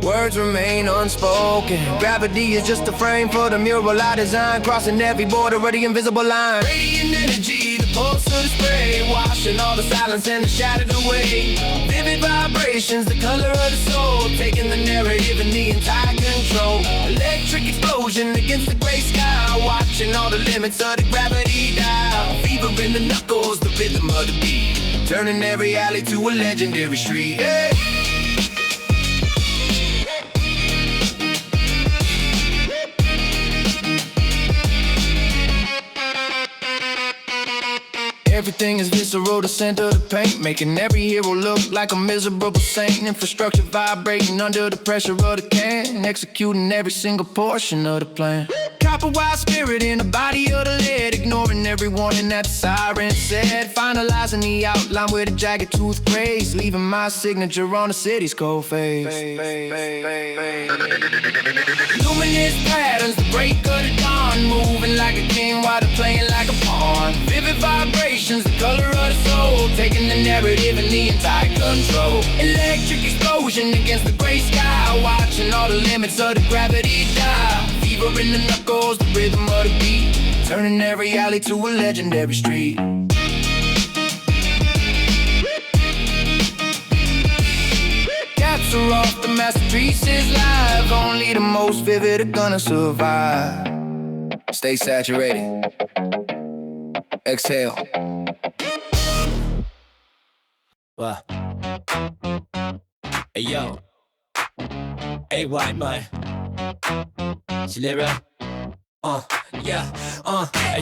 words remain unspoken. Gravity is just a frame for the mural I designed, crossing every border of the invisible line. Radiant energy, the pulse of the spray, washing all the silence and the shadows away. Vivid vibrations, the color of the soul, taking the narrative and the entire control. Electric explosion against the gray sky, watching all the limits of the gravity die. Fever in the knuckles, the rhythm of the beat, turning every alley to a legendary street. Hey! Everything is visceral, the center of the paint, making every hero look like a miserable saint. Infrastructure vibrating under the pressure of the can, executing every single portion of the plan. Copper wire spirit in the body of the lead, ignoring every warning that the siren said. Finalizing the outline with a jagged tooth grace, leaving my signature on the city's cold face. Luminous patterns, the break of the dawn, moving like a king while they're playing like a pawn. Vivid vibrations, the color of the soul, taking the narrative and the entire control. Electric explosion against the gray sky, watching all the limits of the gravity die. Fever in the knuckles, the rhythm of the beat, turning every alley to a legendary street. Caps are off, the masterpiece is live, only the most vivid are gonna survive. Stay saturated, exhale. Wow. Hey yo, hey white man, Chilera.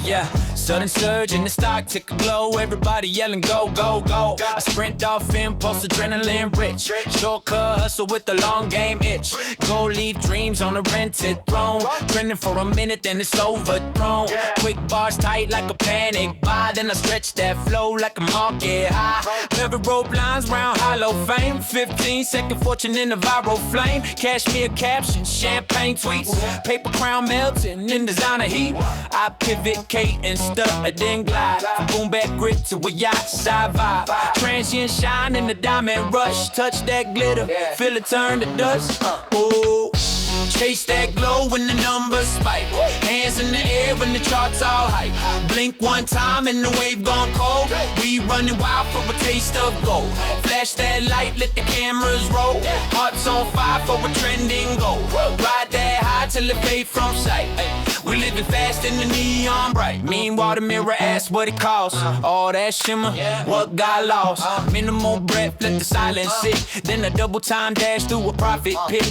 Yeah. Sudden surge in the stock, tick a glow. Everybody yelling go, go, go. I sprint off impulse, adrenaline rich. Shortcut hustle with the long game itch. Go leave dreams on a rented throne. Trending for a minute, then it's overthrown. Quick bars tight like a panic buy. Then I stretch that flow like a market high. Never rope lines round hollow fame. 15-second fortune in a viral flame. Cashmere captions, champagne tweets. Paper crown melting in designer heat. I pivot, Kate and stutter, then glide. From boom back grip to a yacht side vibe. Transient shine in the diamond rush. Touch that glitter, feel it turn to dust. Oh, chase that glow when the numbers spike. Hands in the air when the charts all hype. Blink one time and the wave gone cold. We running wild for a taste of gold. Flash that light, let the cameras roll. Hearts on fire for a trending goal. Ride that high till it fade from sight. We living fast in the neon bright. Meanwhile the mirror asks what it costs. All that shimmer, what got lost? Minimal breath, let the silence sit. Then a double time dash through a profit pit.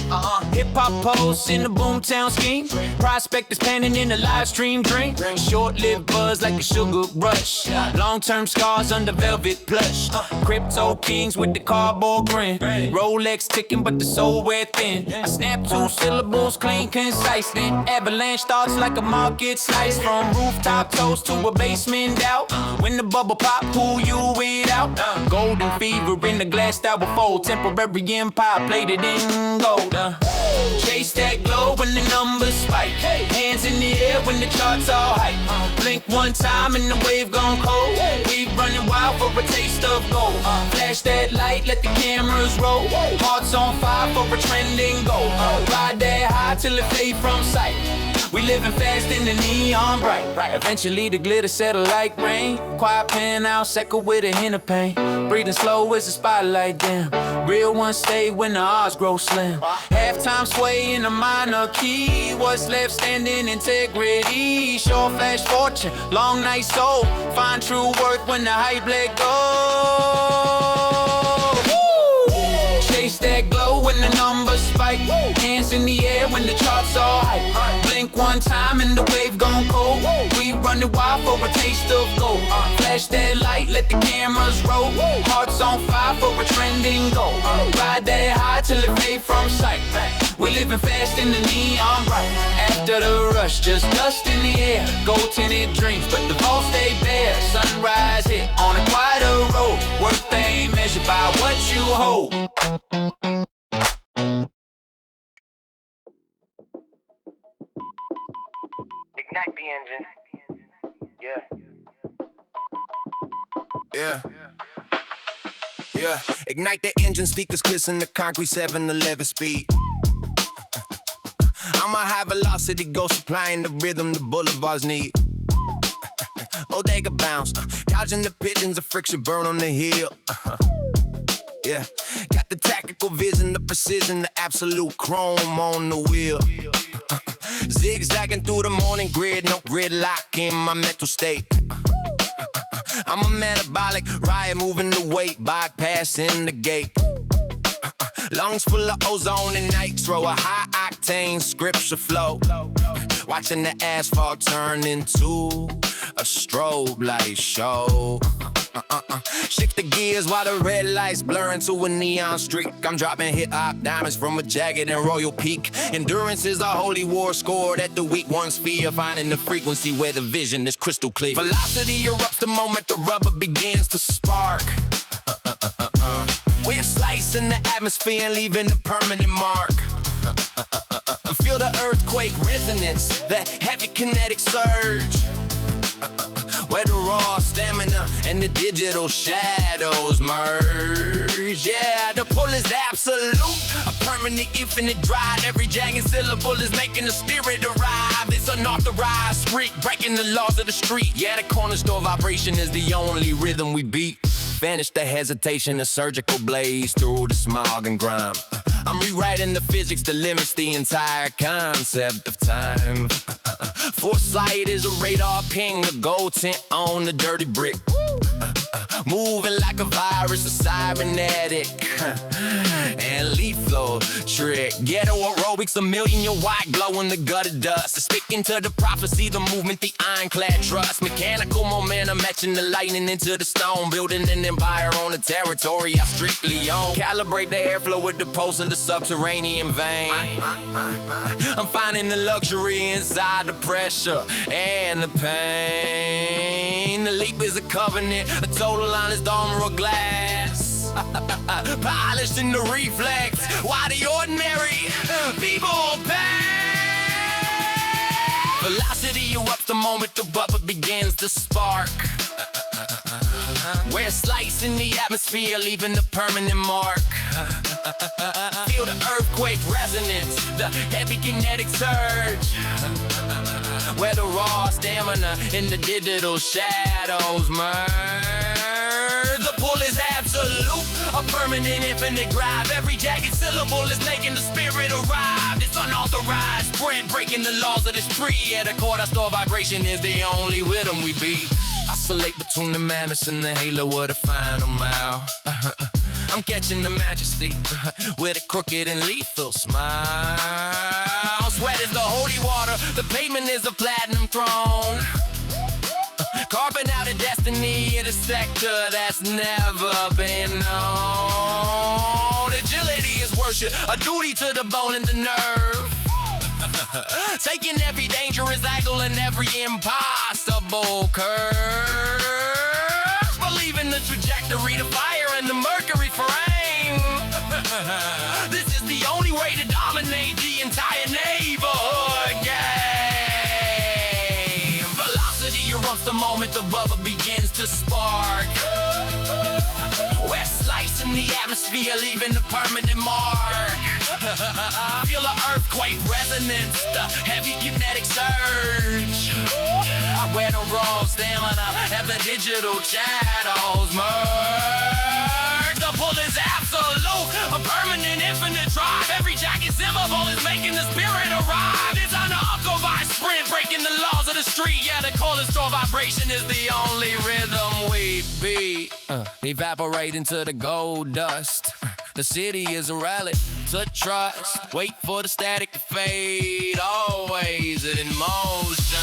Hip-hop pose in the boomtown scheme. Prospectors panning in the live stream dream. Short-lived buzz like a sugar rush. Long-term scars under velvet plush. Crypto kings with the cardboard grin. Rolex ticking but the soul wear thin. I snap 2 syllables clean, concise. Then avalanche starts like a market slice. From rooftop toast to a basement out. When the bubble pop, pull you without. Golden fever in the glass that will fold. Temporary empire plated in gold. Chase that glow when the numbers spike. Hands in the air when the charts all hype. Blink one time and the wave gone cold. We running wild for a taste of gold. Flash that light, let the cameras roll. Hearts on fire for a trending goal. Ride that high till it fade from sight. We living fast in the neon bright. Eventually the glitter settle like rain. Quiet penthouse echo with a hint of pain. Breathing slow as the spotlight dim. Real ones stay when the odds grow slim. Halftime sway in a minor key. What's left standing, integrity. Short flash fortune, long night soul. Find true worth when the hype let go. Chase that glow when the numbers spike. Hands in the air when the charts are hype. Blink one time and the wave gone cold. We run it wild for a taste of gold. Flash that light, let the cameras roll. Hearts on fire for a trending goal. Ride that high till it fade from sight. We living fast in the neon bright. After the rush, just dust in the air. Gold tinted dreams, but the vault stay bare. Sunrise hit on a quieter road. Worth ain't measured by what you hold. Ignite the engine. Yeah. Ignite the engine, speakers kissing the concrete 711 speed. I'm a high velocity, go supplying the rhythm the boulevards need. Bodega bounce, dodging the pigeons of friction burn on the hill. Yeah, got the tactical vision, the precision, the absolute chrome on the wheel. Zigzagging through the morning grid, no gridlock in my mental state. I'm a metabolic riot, moving the weight, bypassing the gate. Lungs full of ozone and nitro, a high octane scripture flow. Watching the asphalt turn into a strobe light show. Shift the gears while the red lights blur into a neon streak. I'm dropping hip-hop diamonds from a jagged and royal peak. Endurance is a holy war scored at the weak one's fear. Finding the frequency where the vision is crystal clear. Velocity erupts the moment the rubber begins to spark. We're slicing the atmosphere and leaving a permanent mark. Feel the earthquake resonance, the heavy kinetic surge. Where the raw stamina and the digital shadows merge. Yeah, the pull is absolute, a permanent infinite drive. Every jagged syllable is making the spirit arrive. It's unauthorized freak, breaking the laws of the street. Yeah, the corner store vibration is the only rhythm we beat. Vanish the hesitation, a surgical blaze through the smog and grime. I'm rewriting the physics that limits the entire concept of time. Foresight is a radar ping, a gold tint on the dirty brick. Moving like a virus, a cybernetic and lethal trick. Ghetto aerobics, 1,000,000 white glow in the gutter dust. Sticking to the prophecy, the movement, the ironclad trust. Mechanical momentum, matching the lightning into the stone. Building an empire on the territory I strictly own. Calibrate the airflow with the pulse of the subterranean vein. I'm finding the luxury inside the pressure and the pain. The leap is a covenant, a total honest armor of glass. Polished in the reflex, why the ordinary people pass. Velocity erupts the moment the rubber begins to spark. We're slicing the atmosphere, leaving a permanent mark. Feel the earthquake resonance, the heavy kinetic surge. Where the raw stamina and the digital shadows merge. The pull is absolute, a permanent infinite drive. Every jagged syllable is making the spirit arrive. It's unauthorized sprint, breaking the laws of this tree. Yeah, the quarter store vibration is the only rhythm we beat. Oscillate between the madness and the halo of the final mile. I'm catching the majesty with a crooked and lethal smile. Sweat is the holy water, the pavement is a platinum throne. Carving out a destiny in a sector that's never been known. Agility is worship, a duty to the bone and the nerve. Taking every dangerous angle and every impossible curve. Believing the trajectory, the fire and the mercury frame. This is the only way to dominate the entire neighborhood game. Velocity erupts the moment the rubber begins to spark. We're slicing the atmosphere, leaving a permanent mark. Feel the earthquake resonance, the heavy kinetic surge. I wear no raw stamina, have the digital shadows merge. The pull is absolute, a permanent infinite drive. Every jacket symbol is making the spirit arrive. It's on the Uncle by sprint, breaking the laws of the street. Yeah, the coldest store vibration is the only rhythm we beat. Evaporate into the gold dust. The city is a rally to trust. Wait for the static to fade. Always in motion.